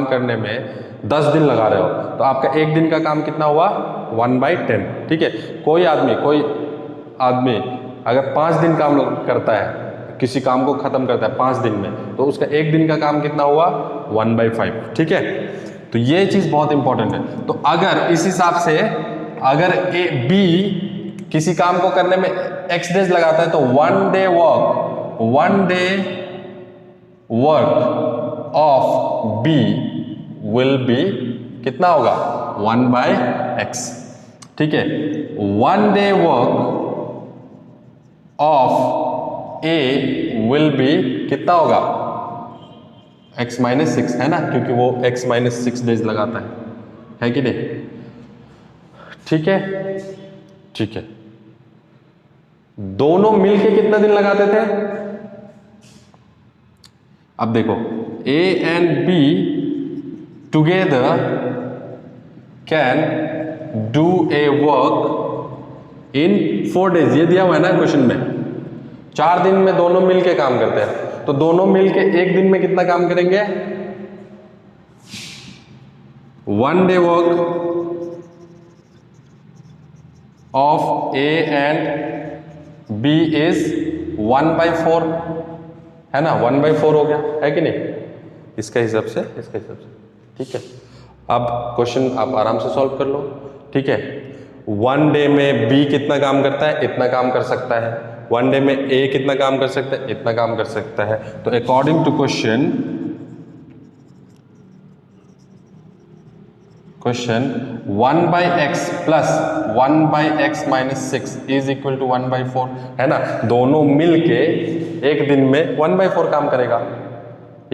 करने में 10 दिन लगा रहे हो, तो आपका एक दिन का काम कितना हुआ, 1/10, ठीक है। कोई आदमी अगर 5 दिन काम करता है, किसी काम को खत्म करता है 5 दिन में, तो उसका एक दिन का काम कितना हुआ, 1/5, ठीक है। तो ये चीज बहुत इंपॉर्टेंट है। तो अगर इस हिसाब से अगर B किसी काम को करने में x डेज लगाता है, तो 1 day work of B will be कितना होगा, 1/x, ठीक है। 1 day work of A will be कितना होगा, x-6, है ना, क्योंकि वो x-6 डेज लगाता है कि नहीं, ठीक है। ठीक है, दोनों मिलके कितना दिन लगाते थे? अब देखो A and B together can do a work in 4 days, ये दिया हुआ है ना क्वेश्चन में। 4 दिन में दोनों मिलके काम करते हैं, तो दोनों मिलके एक दिन में कितना काम करेंगे? 1 day work of A and B is 1/4, है ना, 1/4 हो गया, है कि नहीं? इसका हिसाब से, इसका हिसाब से, ठीक है। अब क्वेश्चन आप आराम से सॉल्व कर लो, ठीक है। 1 डे में B कितना काम करता है? इतना काम कर सकता है। 1 डे में A कितना काम कर सकता है? इतना काम कर सकता है। तो according to question 1/x plus 1/x minus 6 is equal to 1/4, है ना। दोनों मिलके एक दिन में 1/4 काम करेगा,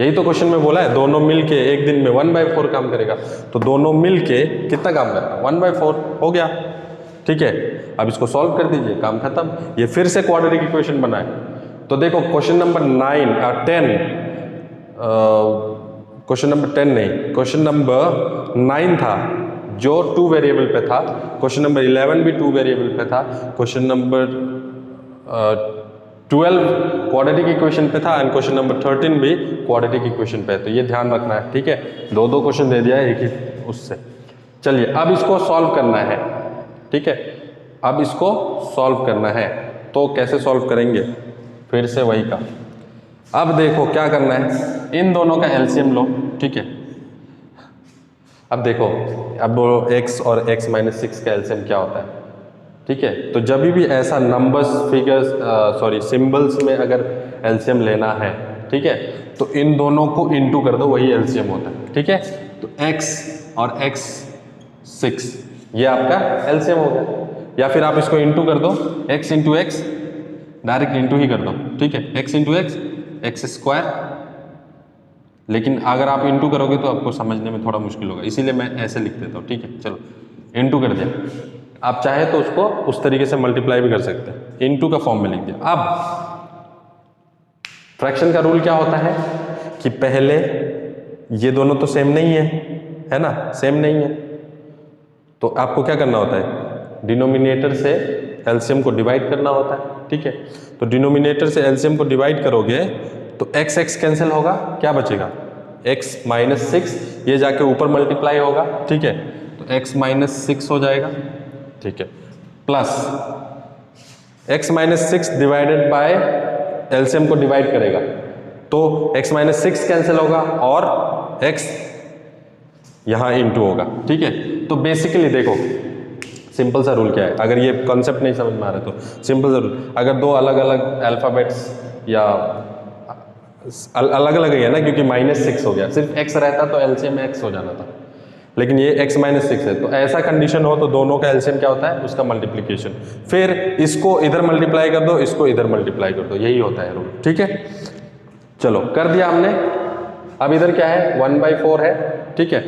यही तो क्वेश्चन में बोला है, दोनों मिलके एक दिन में 1/4 काम करेगा। तो दोनों मिलके कितना काम करेगा? 1/4 हो गया, ठीक है। अब इसको सॉल्व कर दीजिए, काम खत्म। ये फिर से क्वाड्रेटिक इक्वेशन बना है। तो देखो क्वेश्चन नंबर क्वेश्चन नंबर 9 था जो 2 वेरिएबल पे था। क्वेश्चन नंबर 11 भी 2 वेरिएबल पे था। क्वेश्चन नंबर 12 क्वाड्रेटिक इक्वेशन पे था एंड क्वेश्चन नंबर 13 भी क्वाड्रेटिक इक्वेशन पे है। तो ये ध्यान रखना है, ठीक है। दो क्वेश्चन दे दिया है एक ही उससे। चलिए अब इसको सॉल्व करना है, ठीक है। अब इसको सॉल्व करना है, तो कैसे सॉल्व करेंगे? फिर से वही का। अब देखो क्या करना है, इन दोनों का एलसीएम लो, ठीक है। अब देखो, अब x और x माइनस 6 का एलसीएम क्या होता है, ठीक है। तो जब भी ऐसा नंबर्स, फिगर्स, सिंबल्स में अगर एलसीएम लेना है, ठीक है, तो इन दोनों को इनटू कर दो, वही एलसीएम होता है, ठीक है। तो x और x6 ये आपका एलसीएम हो गया। या फिर आप इसको इनटू कर दो, x into x, direct into ही कर दो, ठीक है। x into x, x square. लेकिन अगर आप इनटू करोगे तो आपको समझने में थोड़ा मुश्किल होगा, इसीलिए मैं ऐसे लिख देता हूँ, ठीक है। चलो इनटू कर दिया। आप चाहे तो उसको उस तरीके से मल्टीप्लाई भी कर सकते हैं, इनटू का फॉर्म में लिख दिया। अब फ्रैक्शन का रूल क्या होता है कि पहले ये दोनों तो सेम नहीं है ना, सेम नहीं है। तो आपको क्या करना होता है, डिनोमिनेटर से एलसीएम को डिवाइड करना होता है, ठीक है। तो डिनोमिनेटर से एलसीएम को डिवाइड करोगे तो x x कैंसिल होगा, क्या बचेगा? x माइनस 6, ये जाके ऊपर मल्टीप्लाई होगा, ठीक है। तो x माइनस 6 हो जाएगा, ठीक है, plus x minus 6 divided by LCM को डिवाइड करेगा तो x माइनस 6 कैंसिल होगा और x यहां इनटू होगा, ठीक है। तो बेसिकली देखो सिंपल सा रूल क्या है, अगर ये कॉन्सेप्ट नहीं समझ में आ रहा है तो सिंपल सा रूल, अगर दो अलग अलग अल्फाबेट्स या अलग अलग ही है ना, क्योंकि -6 हो गया, सिर्फ x रहता तो एलसीएम x हो जाना था, लेकिन ये x माइनस 6 है। तो ऐसा कंडीशन हो तो दोनों का एलसीएम क्या होता है, उसका मल्टीप्लिकेशन। फिर इसको इधर मल्टीप्लाई कर दो, इसको इधर मल्टीप्लाई कर दो, यही होता है रूल, ठीक है। चलो कर दिया हमने। अब इधर क्या है, 1/4 है, ठीक है।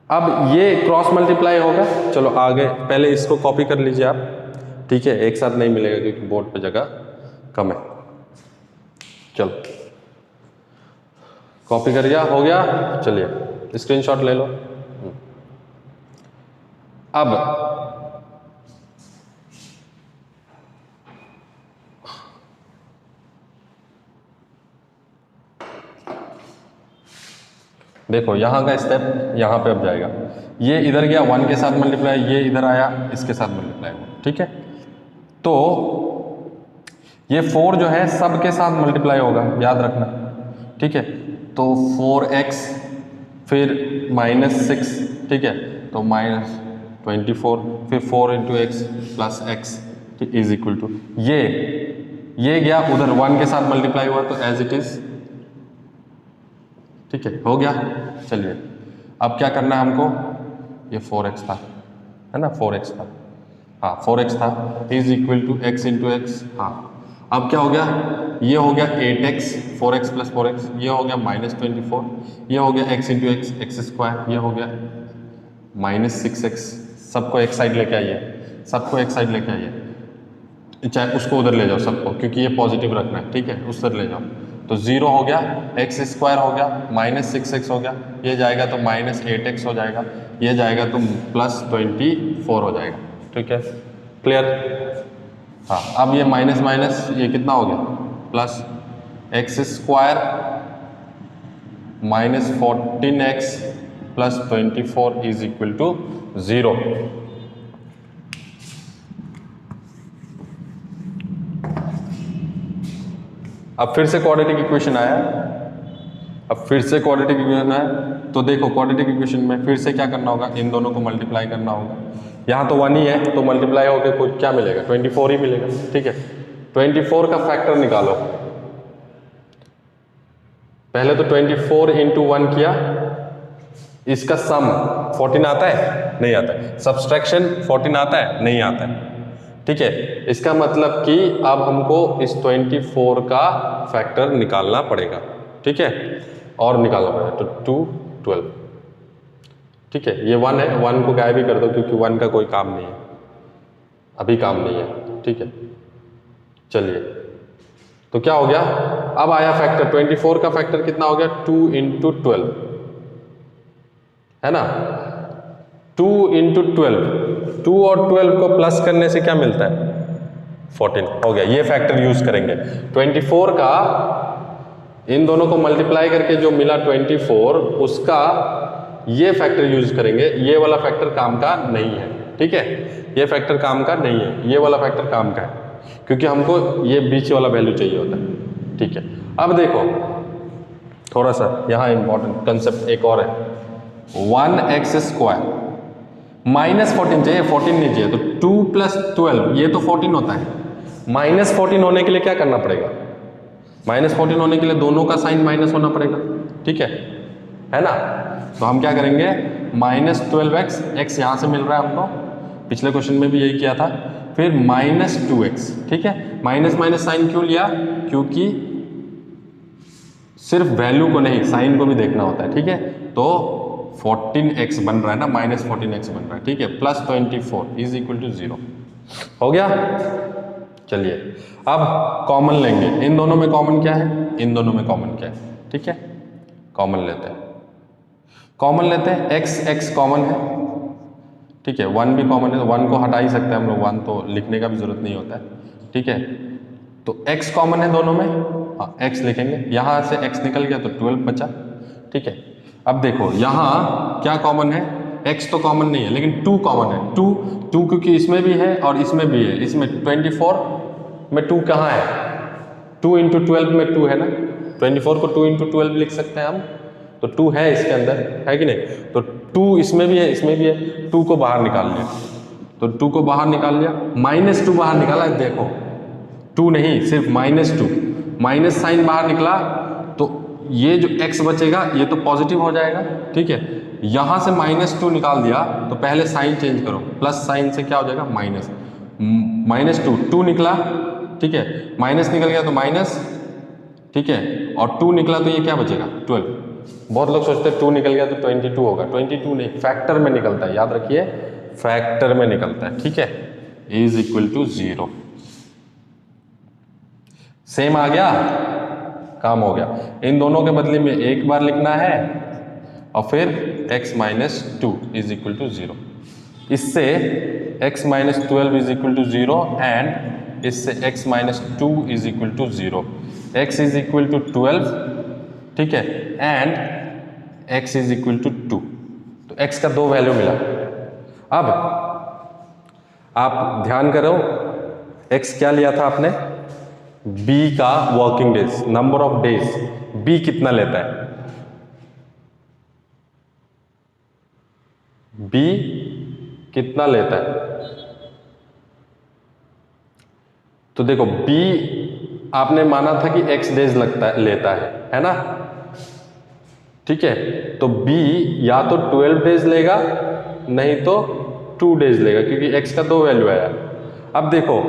अब ये क्रॉस मल्टीप्लाई होगा। चलो आगे, पहले इसको कॉपी कर लीजिए आप, ठीक है, एक साथ नहीं मिलेगा क्योंकि बोर्ड पे जगह कम है। चलो कॉपी कर दिया, हो गया। चलिए स्क्रीनशॉट ले लो। अब देखो यहाँ का स्टेप यहाँ पे अब जाएगा, ये इधर गया 1 के साथ मल्टीप्लाई, ये इधर आया इसके साथ मल्टीप्लाई हुआ, ठीक है। तो ये 4 जो है सब के साथ मल्टीप्लाई होगा, याद रखना, ठीक है। तो 4x फिर -6, ठीक है, तो -24, फिर 4 into x plus x is equal to ये गया उधर 1 के साथ मल्टीप्लाई हुआ तो एज इट इज, ठीक है, हो गया। चलिए अब क्या करना है हमको, ये 4x था, है ना, 4x था, हाँ 4x था, is equal to x into x. हाँ अब क्या हो गया, ये हो गया 8x, 4x प्लस 4x, ये हो गया -24, ये हो गया x into x, x square, ये हो गया -6x, सबको एक साइड लेके आइए, सबको एक साइड लेके आइए, चाहे उसको उधर ले जाओ सबको, क्योंकि ये पॉजिटिव रखना है, ठीक है, उस तरह ले जाओ। तो 0 हो गया, एक्स स्क्वायर हो गया, -6x हो गया, ये जाएगा तो -8x हो जाएगा, ये जाएगा तो +24 हो जाएगा, ठीक है, क्लियर। हाँ, अब ये माइनस माइनस ये कितना हो गया, plus x square -14x +24 is equal to 0। अब फिर से क्वाड्रेटिक इक्वेशन आया, अब फिर से क्वाड्रेटिक इक्वेशन आया, तो देखो क्वाड्रेटिक इक्वेशन में फिर से क्या करना होगा, इन दोनों को मल्टीप्लाई करना होगा। यहाँ तो 1 ही है, तो मल्टीप्लाई होकर कुछ क्या मिलेगा, 24 ही मिलेगा, ठीक है। 24 का फैक्टर निकालो, पहले तो 24 इंटू 1 किया, इसका सम 14 आता है, नहीं आता है, सब्सट्रैक्शन 14 आता है, नहीं आता है, ठीक है। इसका मतलब कि अब हमको इस 24 का फैक्टर निकालना पड़ेगा, ठीक है, और निकालना पड़ेगा, तो 2 12, ठीक है। ये 1 है, 1 को गायब भी कर दो क्योंकि 1 का कोई काम नहीं है, अभी काम नहीं है, ठीक है। चलिए, तो क्या हो गया, अब आया फैक्टर, 24 का फैक्टर कितना हो गया, 2 इंटू 12, है ना, 2 इंटू 12, 2 और 12 को प्लस करने से क्या मिलता है, 14 हो गया। ये फैक्टर यूज करेंगे 24 का, इन दोनों को मल्टीप्लाई करके जो मिला 24, उसका ये फैक्टर यूज करेंगे। ये वाला फैक्टर काम का नहीं है, ठीक है, ये फैक्टर काम का नहीं है, ये वाला फैक्टर काम का है, क्योंकि हमको ये बीच वाला वैल्यू चाहिए होता है, ठीक है। अब देखो थोड़ा सा यहाँ इंपॉर्टेंट कंसेप्ट एक और है, 1x स्क्वायर -14 चाहिए, 14 नहीं चाहिए, तो 2 + 12 ये तो 14 होता है। -14 होने के लिए क्या करना पड़ेगा, -14 होने के लिए दोनों का साइन माइनस होना पड़ेगा, ठीक है ना। तो हम क्या करेंगे, -12x, x यहाँ से मिल रहा है हमको, पिछले क्वेश्चन में भी यही किया था, फिर -2x, ठीक है। माइनस माइनस साइन क्यों लिया, क्योंकि सिर्फ वैल्यू को नहीं साइन को भी देखना होता है, ठीक है। तो 14x बन रहा है ना, -14x बन रहा है, ठीक है, +24 इज इक्वल टू 0 हो गया। चलिए अब कॉमन लेंगे, इन दोनों में कॉमन क्या है, इन दोनों में कॉमन क्या है, ठीक है, कॉमन लेते हैं, कॉमन लेते हैं, x कॉमन है, ठीक है, 1 भी कॉमन है, तो 1 को हटा ही सकते हैं हम लोग, 1 तो लिखने का भी जरूरत नहीं होता है, ठीक है। तो x कॉमन है दोनों में, हाँ x लिखेंगे, यहाँ से x निकल गया तो 12 बचा, ठीक है। अब देखो यहाँ क्या कॉमन है, x तो कॉमन नहीं है, लेकिन 2 कॉमन है, 2 क्योंकि इसमें भी है और इसमें भी है, इसमें 24 में 2 कहाँ है, 2 इंटू 12 में 2 है ना, 24 को 2 इंटू 12 लिख सकते हैं हम, तो 2 है इसके अंदर, है कि नहीं, तो 2 इसमें भी है, इसमें भी है, 2 को बाहर निकाल लिया, तो 2 को बाहर निकाल लिया, -2 बाहर निकाला, देखो 2 नहीं, सिर्फ -2, माइनस साइन बाहर निकला, तो ये जो x बचेगा ये तो पॉजिटिव हो जाएगा, ठीक है। यहाँ से -2 निकाल दिया, तो पहले साइन चेंज करो, प्लस साइन से क्या हो जाएगा, -2, 2 निकला, ठीक है, माइनस निकल गया तो माइनस, ठीक है, और 2 निकला तो ये क्या बचेगा, 12। बहुत लोग सोचते हैं 2 निकल गया तो 22 होगा, 22 नहीं, फैक्टर में निकलता है, याद रखिए फैक्टर में निकलता है, ठीक है, इज इक्वल टू 0। सेम आ गया, काम हो गया। इन दोनों के बदले में एक बार लिखना है और फिर x - 2 इज इक्वल टू 0, इससे x - 12 is equal to 0 and इससे x - 2 is equal to 0, x is equal to 12, ठीक है, and x is equal to 2, तो x का 2 वैल्यू मिला। अब आप ध्यान करो, x क्या लिया था आपने, b का working days, number of days, b कितना लेता है, b कितना लेता है, तो देखो b आपने माना था कि x डेज लेता है ना, ठीक है, तो b या तो 12 डेज लेगा नहीं तो 2 डेज लेगा, क्योंकि x का 2 वैल्यू आया। अब देखो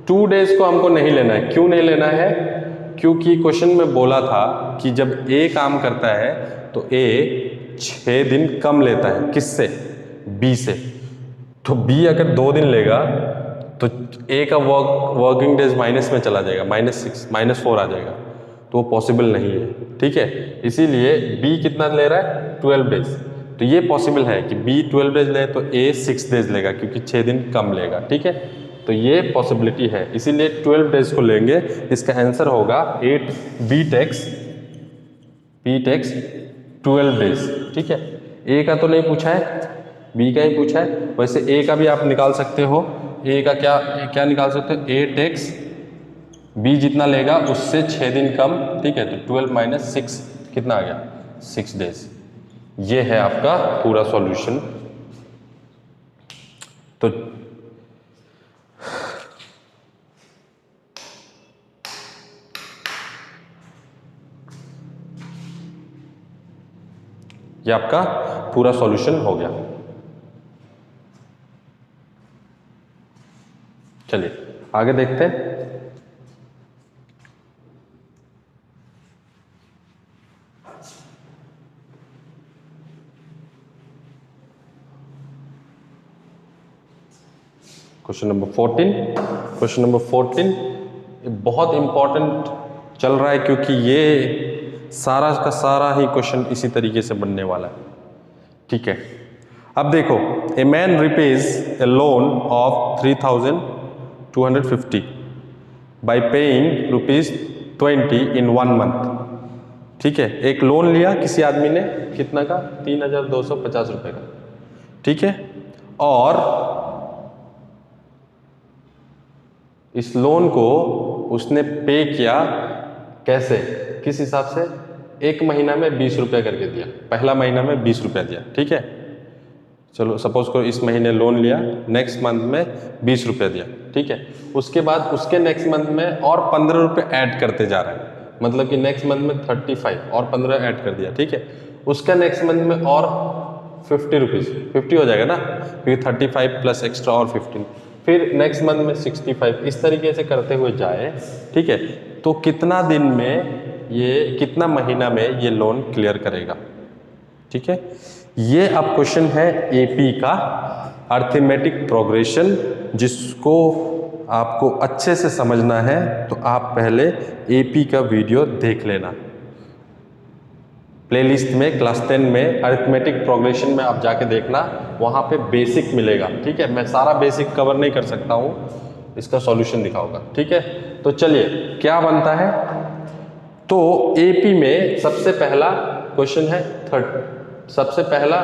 2 डेज को हमको नहीं लेना है, क्यों नहीं लेना है, क्योंकि क्वेश्चन में बोला था कि जब a काम करता है तो a 6 दिन कम लेता है, किससे, b से, तो बी अगर 2 दिन लेगा तो ए का वर्किंग डेज माइनस में चला जाएगा, -6 -4 आ जाएगा, तो वो पॉसिबल नहीं है। ठीक है, इसीलिए बी कितना ले रहा है 12 डेज, तो ये पॉसिबल है कि बी 12 डेज ले तो ए 6 डेज लेगा क्योंकि 6 दिन कम लेगा। ठीक है, तो ये पॉसिबिलिटी है, इसीलिए 12 डेज को लेंगे। इसका आंसर होगा 8 बी टेक्स 12 डेज। ठीक है, ए का तो नहीं पूछा है, बी का ही पूछा है। वैसे ए का भी आप निकाल सकते हो, ए का क्या निकाल सकते हो, ए टेक्स बी जितना लेगा उससे 6 दिन कम। ठीक है, तो 12 - 6 कितना आ गया 6 डेज। ये है आपका पूरा सॉल्यूशन। तो ये आपका पूरा सॉल्यूशन हो गया। चलिए आगे देखते हैं। Question number 14। क्वेश्चन नंबर 14 बहुत इंपॉर्टेंट चल रहा है क्योंकि ये सारा का सारा ही क्वेश्चन इसी तरीके से बनने वाला है। ठीक है, अब देखो, a man रिपेज A loan of 3250 bye paying ₹20 in 1 month. ठीक है, एक लोन लिया किसी आदमी ने, कितना का 3250 रुपए का। ठीक है, और इस लोन को उसने पे किया कैसे, किस हिसाब से, एक महीना में 20 रुपया करके दिया, पहला महीना में 20 रुपया दिया। ठीक है, चलो सपोज करो इस महीने लोन लिया, नेक्स्ट मंथ में 20 रुपया दिया। ठीक है, उसके बाद उसके नेक्स्ट मंथ में और 15 रुपये ऐड करते जा रहा है, मतलब कि नेक्स्ट मंथ में 35 और 15 ऐड कर दिया। ठीक है, उसका नेक्स्ट मंथ में और 50 रुपीज़, 50 हो जाएगा ना, क्योंकि 35 प्लस एक्स्ट्रा और 15, फिर नेक्स्ट मंथ में 65, इस तरीके से करते हुए जाए। ठीक है, तो कितना दिन में ये, कितना महीना में ये लोन क्लियर करेगा। ठीक है, ये अब क्वेश्चन है एपी का अर्थमेटिक प्रोग्रेशन, जिसको आपको अच्छे से समझना है तो आप पहले एपी का वीडियो देख लेना। प्लेलिस्ट में क्लास 10 में अरिथमेटिक प्रोग्रेशन में आप जाके देखना, वहाँ पे बेसिक मिलेगा। ठीक है, मैं सारा बेसिक कवर नहीं कर सकता हूँ, इसका सॉल्यूशन दिखाऊंगा। ठीक है, तो चलिए क्या बनता है। तो एपी में सबसे पहला क्वेश्चन है सबसे पहला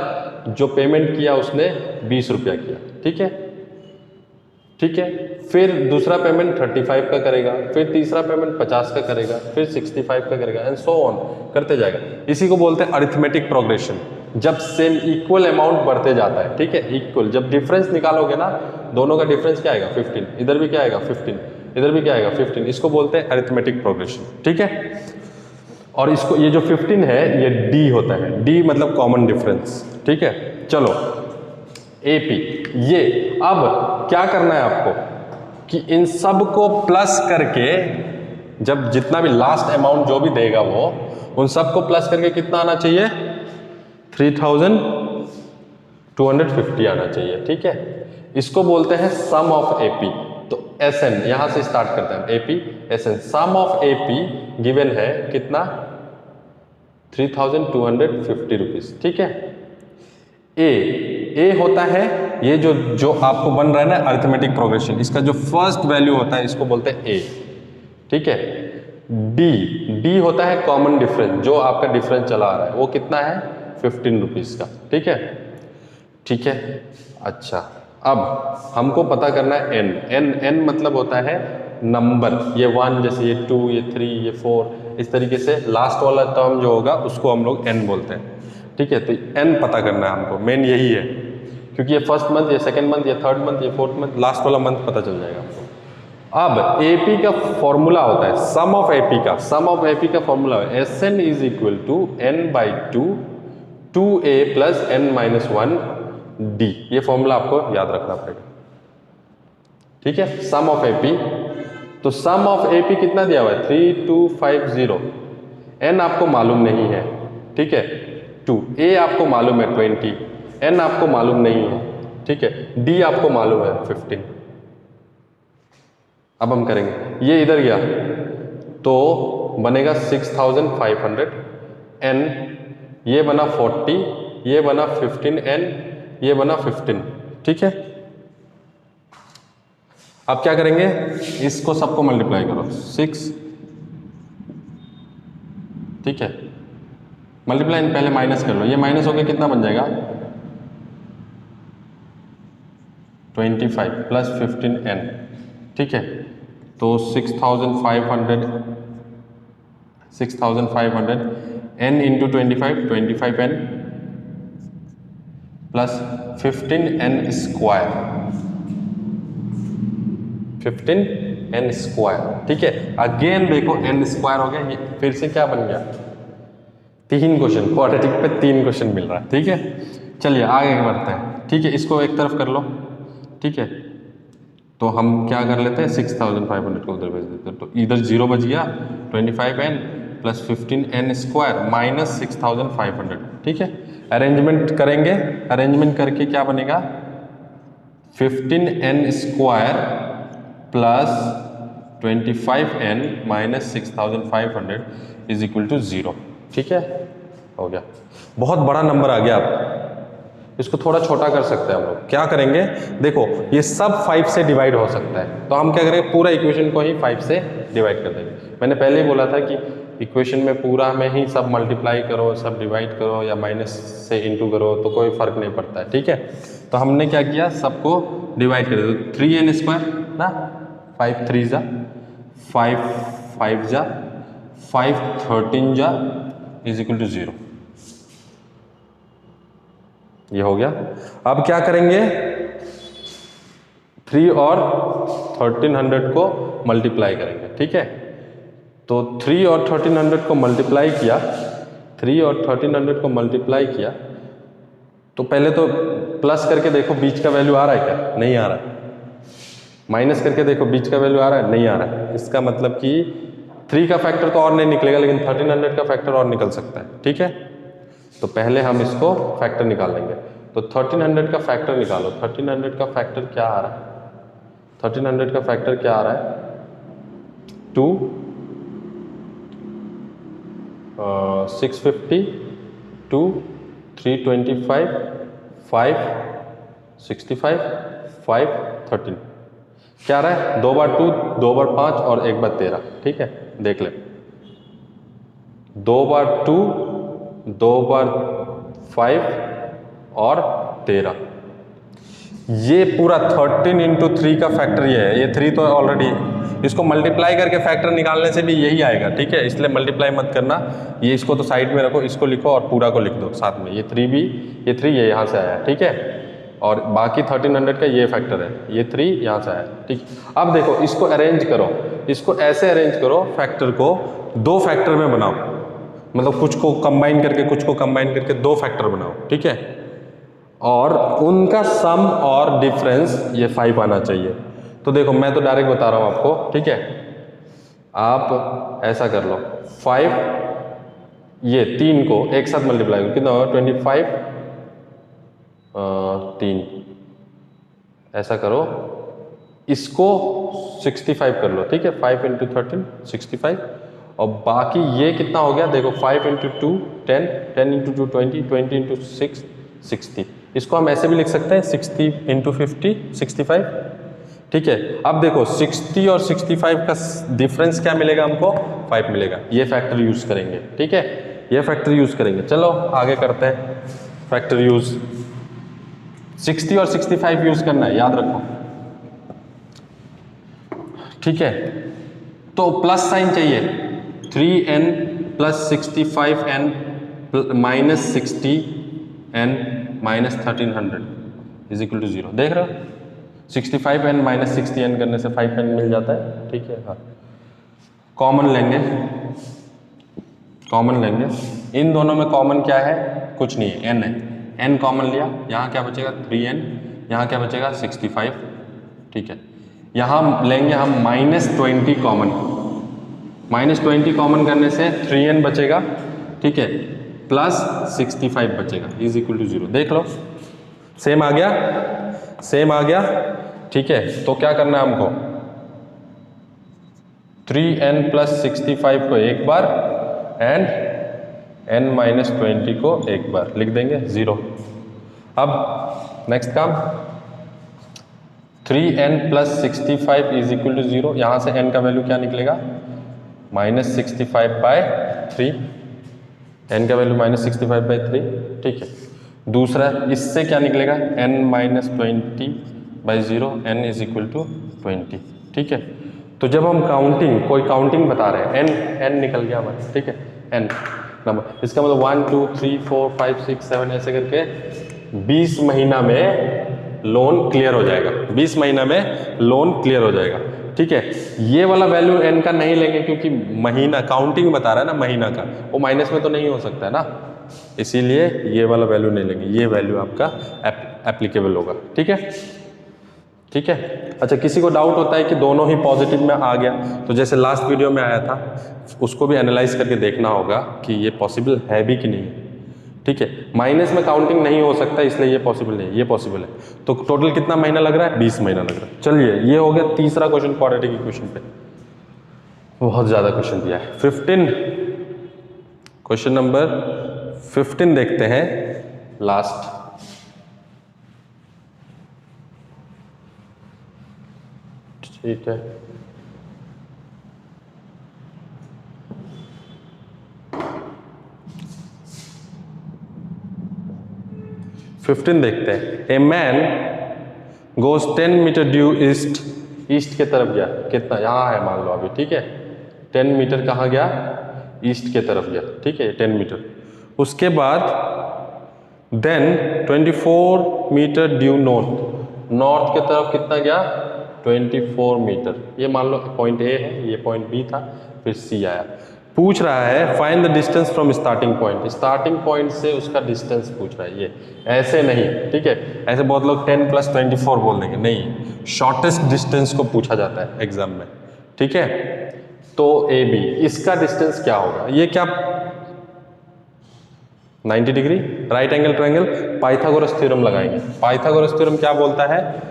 जो पेमेंट किया उसने 20 रुपया किया। ठीक है, ठीक है, फिर दूसरा पेमेंट 35 का करेगा, फिर तीसरा पेमेंट 50 का करेगा, फिर 65 का करेगा, एंड सो ऑन करते जाएगा। इसी को बोलते हैं अरिथमेटिक प्रोग्रेशन, जब सेम इक्वल अमाउंट बढ़ते जाता है। ठीक है, इक्वल, जब डिफरेंस निकालोगे ना, दोनों का डिफरेंस क्या आएगा 15, इधर भी क्या आएगा 15, इधर भी क्या आएगा 15, इसको बोलते हैं अरिथमेटिक प्रोग्रेशन। ठीक है, और इसको, ये जो 15 है ये डी होता है, डी मतलब कॉमन डिफरेंस। ठीक है, चलो एपी, ये अब क्या करना है आपको कि इन सब को प्लस करके, जब जितना भी लास्ट अमाउंट जो भी देगा वो, उन सब को प्लस करके कितना आना चाहिए 3250 आना चाहिए। ठीक है, इसको बोलते हैं सम ऑफ एपी। तो एसएन यहां से स्टार्ट करते हैं, AP SN, sum of AP given है कितना 3250 रुपीज। ठीक है, ए होता है ये जो आपको बन रहा है ना अरिथमेटिक प्रोग्रेशन, इसका जो फर्स्ट वैल्यू होता है इसको बोलते हैं ए। ठीक है, डी होता है कॉमन डिफरेंस, जो आपका डिफरेंस चला आ रहा है वो कितना है 15 रुपीज का। ठीक है, ठीक है, अच्छा, अब हमको पता करना है एन मतलब होता है नंबर, ये 1 जैसे ये 2 ये 3 ये 4, इस तरीके से लास्ट वाला टर्म जो होगा उसको हम लोग एन बोलते हैं। ठीक है, तो एन पता करना है हमको, मेन यही है, क्योंकि ये फर्स्ट मंथ, ये सेकंड मंथ, ये थर्ड मंथ, ये फोर्थ मंथ, लास्ट वाला मंथ पता चल जाएगा आपको। अब एपी का फॉर्मूला होता है सम ऑफ एपी का, सम ऑफ एपी का फॉर्मूला है S N is equal to n/2 2a plus n-1 d, ये फॉर्मूला आपको याद रखना पड़ेगा। ठीक है, सम ऑफ एपी, तो सम ऑफ एपी कितना दिया हुआ है 3250, n आपको मालूम नहीं है। ठीक है, 2, a आपको मालूम है 20, n आपको मालूम नहीं है। ठीक है। डी आपको मालूम है 15। अब हम करेंगे, ये इधर गया तो बनेगा 6500 एन, ये बना 40, ये बना 15 एन, ये बना 15, ठीक है। अब क्या करेंगे, इसको सबको मल्टीप्लाई करो 6, ठीक है। मल्टीप्लाई पहले माइनस कर लो, ये माइनस होकर कितना बन जाएगा 25 प्लस 15 एन, ठीक है। तो 6500 N into 25 N plus 15 N square, 15 N square, ठीक है। अगेन देखो एन स्क्वायर हो गया, ये फिर से क्या बन गया 3 क्वेश्चन, क्वाड्रेटिक पे 3 क्वेश्चन मिल रहा है, ठीक है। चलिए आगे बढ़ते हैं, ठीक है। इसको एक तरफ कर लो, ठीक है। तो हम क्या कर लेते हैं 6500 को उधर भेज देते हैं, तो इधर 0 बच गया, 25 N plus 15 N square minus 6500, ठीक है। अरेंजमेंट करेंगे, अरेंजमेंट करके क्या बनेगा 15 N square plus 25 N minus 6500 is equal to 0, ठीक है। हो गया, बहुत बड़ा नंबर आ गया। आप इसको थोड़ा छोटा कर सकते हैं हम लोग, क्या करेंगे देखो, ये सब 5 से डिवाइड हो सकता है, तो हम क्या करेंगे पूरा इक्वेशन को ही 5 से डिवाइड कर देंगे। मैंने पहले ही बोला था कि इक्वेशन में पूरा में ही सब मल्टीप्लाई करो, सब डिवाइड करो या माइनस से इंटू करो तो कोई फर्क नहीं पड़ता है, ठीक है। तो हमने क्या किया, सबको डिवाइड कर दिया, तो 3n स्क्वायर ना, 5 3 जा 5 5 जा 5 13 जा इज इक्वल टू 0, ये हो गया। अब क्या करेंगे 3 और 1300 को मल्टीप्लाई करेंगे, ठीक है। तो 3 और 1300 को मल्टीप्लाई किया, 3 और 1300 को मल्टीप्लाई किया, तो पहले तो प्लस करके देखो बीच का वैल्यू आ रहा है क्या, नहीं आ रहा है। माइनस करके देखो बीच का वैल्यू आ रहा है, नहीं आ रहा है। इसका मतलब कि 3 का फैक्टर तो और नहीं निकलेगा, लेकिन 1300 का फैक्टर और निकल सकता है, ठीक है। तो पहले हम इसको फैक्टर निकाल लेंगे, तो 1300 का फैक्टर निकालो। 1300 का फैक्टर क्या आ रहा है, 1300 का फैक्टर क्या आ रहा है 2 650 2 325 5 65 5 13, क्या आ रहा है 2 बार 2 2 बार 5 और 1 बार 13, ठीक है। देख ले, 2 बार 2 2 बार 5 और 13, ये पूरा 13 इंटू 3 का फैक्टर ये है, ये 3 तो ऑलरेडी, इसको मल्टीप्लाई करके फैक्टर निकालने से भी यही आएगा, ठीक है। इसलिए मल्टीप्लाई मत करना, ये इसको तो साइड में रखो, इसको लिखो और पूरा को लिख दो साथ में, ये 3 भी, ये 3 ये यहाँ से आया, ठीक है। और बाकी 1300 का ये फैक्टर है, ये 3 यहाँ से आया, ठीक। अब देखो इसको अरेंज करो, इसको ऐसे अरेंज करो, फैक्टर को 2 फैक्टर में बनाओ, मतलब कुछ को कंबाइन करके कुछ को कंबाइन करके 2 फैक्टर बनाओ, ठीक है। और उनका सम और डिफरेंस ये 5 आना चाहिए। तो देखो मैं तो डायरेक्ट बता रहा हूँ आपको, ठीक है। आप ऐसा कर लो 5, ये 3 को एक साथ मल्टीप्लाई करो, कितना होगा 25 3, ऐसा करो, इसको 65 कर लो, ठीक है। 5 इंटू 13 65, और बाकी ये कितना हो गया देखो 5 इंटू 2 10 10 इंटू 2 20 20 इंटू 6 60, इसको हम ऐसे भी लिख सकते हैं 60 इंटू 50 65, ठीक है। अब देखो 60 और 65 का डिफरेंस क्या मिलेगा हमको 5 मिलेगा, ये फैक्टर यूज करेंगे, ठीक है। ये फैक्टर यूज करेंगे, चलो आगे करते हैं फैक्टर यूज। 60 और 65 यूज करना है, याद रखो, ठीक है। तो प्लस साइन चाहिए, 3n plus 65n minus 60n minus 1300 is equal to 0, देख रहे हो 65n माइनस 60n करने से 5n मिल जाता है, ठीक है। हाँ, कॉमन लेंगे, कॉमन लेंगे, इन दोनों में कॉमन क्या है, कुछ नहीं है, n है, n कॉमन लिया, यहाँ क्या बचेगा 3n, यहाँ क्या बचेगा 65, ठीक है। यहाँ लेंगे हम -20 कॉमन, -20 कॉमन करने से 3n बचेगा, ठीक है, प्लस 65 बचेगा इज इक्वल टू 0, देख लो सेम आ गया। सेम आ गया, ठीक है। तो क्या करना है हमको, 3n + 65 को एक बार एंड n - 20 को एक बार लिख देंगे 0। अब नेक्स्ट काम, 3n + 65 = 0। यहाँ से n का वैल्यू क्या निकलेगा, -65/3, n का वैल्यू -65/3, ठीक है। दूसरा इससे क्या निकलेगा, n - 20/0, n = 20, ठीक है। तो जब हम कोई काउंटिंग बता रहे हैं, n निकल गया हमारा, ठीक है, n नंबर, इसका मतलब 1 2 3 4 5 6 7 ऐसे करके 20 महीना में लोन क्लियर हो जाएगा, 20 महीना में लोन क्लियर हो जाएगा, ठीक है। ये वाला वैल्यू n का नहीं लेंगे क्योंकि महीना काउंटिंग बता रहा है ना, महीना का, वो माइनस में तो नहीं हो सकता है ना, इसीलिए ये वाला वैल्यू नहीं लेंगे, ये वैल्यू आपका एप्लीकेबल होगा, ठीक है, ठीक है। अच्छा, किसी को डाउट होता है कि दोनों ही पॉजिटिव में आ गया, तो जैसे लास्ट वीडियो में आया था, उसको भी एनालाइज करके देखना होगा कि ये पॉसिबल है भी कि नहीं, ठीक है। माइनस में काउंटिंग नहीं हो सकता, इसलिए ये पॉसिबल नहीं, ये पॉसिबल है। तो टोटल कितना महीना लग रहा है, 20 महीना लग रहा है। चलिए, ये हो गया तीसरा क्वेश्चन क्वाड्रेटिक इक्वेशन पे। बहुत ज़्यादा क्वेश्चन दिया है। 15, क्वेश्चन नंबर 15 देखते हैं, लास्ट। ठीक है, देखते हैं। A man goes 10 metre due east, east के तरफ गया, कितना यहाँ है मान लो अभी, ठीक है। 10 मीटर कहाँ गया, ईस्ट के तरफ गया, ठीक है, 10 मीटर। उसके बाद then 24 metre due north, north के तरफ कितना गया, 24 मीटर। ये मान लो पॉइंट ए है, ये पॉइंट बी था, फिर सी आया। पूछ रहा है find the distance from starting point, starting point से उसका डिस्टेंस पूछ रहा है, ये ऐसे नहीं, ठीक है। ऐसे बहुत लोग 10 + 24 बोल देंगे, नहीं, शॉर्टेस्ट डिस्टेंस को पूछा जाता है एग्जाम में, ठीक है। तो ए बी, इसका डिस्टेंस क्या होगा, ये क्या 90 degree, right angle triangle, Pythagoras theorem लगाएंगे। पाइथागोरस थ्योरम क्या बोलता है,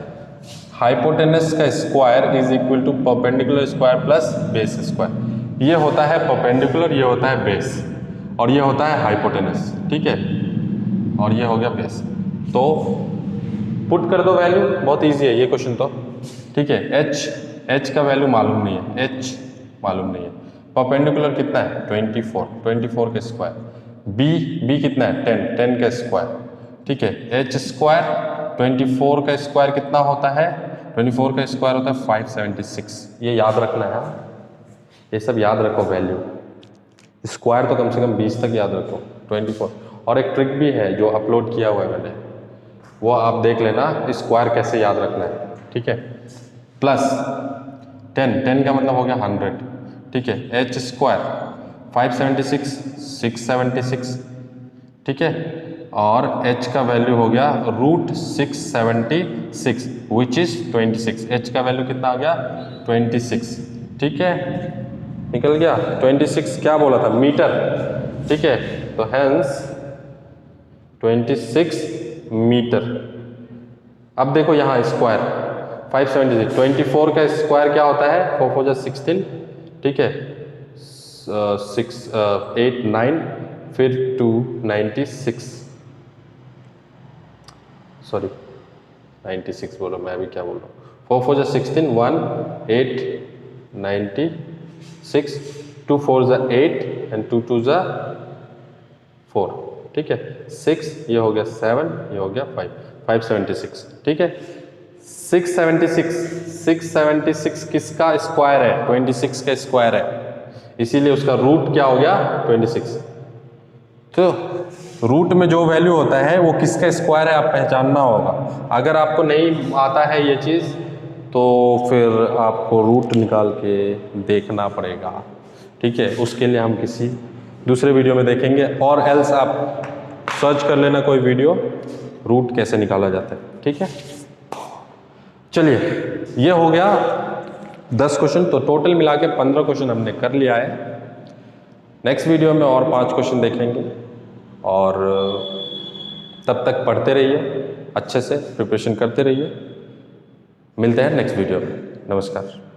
हाइपोटेनस का square = perpendicular square plus base square. ये होता है परपेंडिकुलर, ये होता है बेस, और ये होता है हाइपोटेनस, ठीक है, और ये हो गया बेस। तो पुट कर दो वैल्यू, बहुत इजी है ये क्वेश्चन तो, ठीक है। एच का वैल्यू मालूम नहीं है, एच मालूम नहीं है। परपेंडिकुलर कितना है, 24 का स्क्वायर। बी कितना है, 10 का स्क्वायर, ठीक है। एच स्क्वायर 24 का स्क्वायर कितना होता है, 24 का स्क्वायर होता है 576। ये याद रखना है, ये सब याद रखो वैल्यू, स्क्वायर तो कम से कम 20 तक याद रखो, 24। और एक ट्रिक भी है जो अपलोड किया हुआ है मैंने, वो आप देख लेना, स्क्वायर कैसे याद रखना है, ठीक है। प्लस 10 का मतलब हो गया 100, ठीक है। एच स्क्वायर 576, 676, ठीक है। और h का वैल्यू हो गया √676 विच इज 26। h का वैल्यू कितना आ गया, 26, ठीक है, निकल गया 26। क्या बोला था, मीटर, ठीक है। तो हेंस 26 मीटर। अब देखो यहाँ स्क्वायर 576, 24 का स्क्वायर क्या होता है, 4 4 16, ठीक है, 6 8 9 फिर 296, सॉरी 96 बोलो, मैं भी क्या बोल रहा हूँ, 4 4 16 1 8 96, 2 4 8 एंड 2 2 4, ठीक है। 6 ये हो गया 7, ये हो गया 5, 576, ठीक है। 676 किसका स्क्वायर है, 26 का स्क्वायर है, इसीलिए उसका रूट क्या हो गया, 26। तो रूट में जो वैल्यू होता है वो किसका स्क्वायर है आप पहचानना होगा। अगर आपको नहीं आता है ये चीज़ तो फिर आपको रूट निकाल के देखना पड़ेगा, ठीक है। उसके लिए हम किसी दूसरे वीडियो में देखेंगे, और एल्स आप सर्च कर लेना कोई वीडियो, रूट कैसे निकाला जाता है, ठीक है। चलिए, ये हो गया 10 क्वेश्चन, तो टोटल मिला के 15 क्वेश्चन हमने कर लिया है। नेक्स्ट वीडियो में और 5 क्वेश्चन देखेंगे, और तब तक पढ़ते रहिए। अच्छे से प्रिपरेशन करते रहिए। मिलते हैं नेक्स्ट वीडियो में। नमस्कार।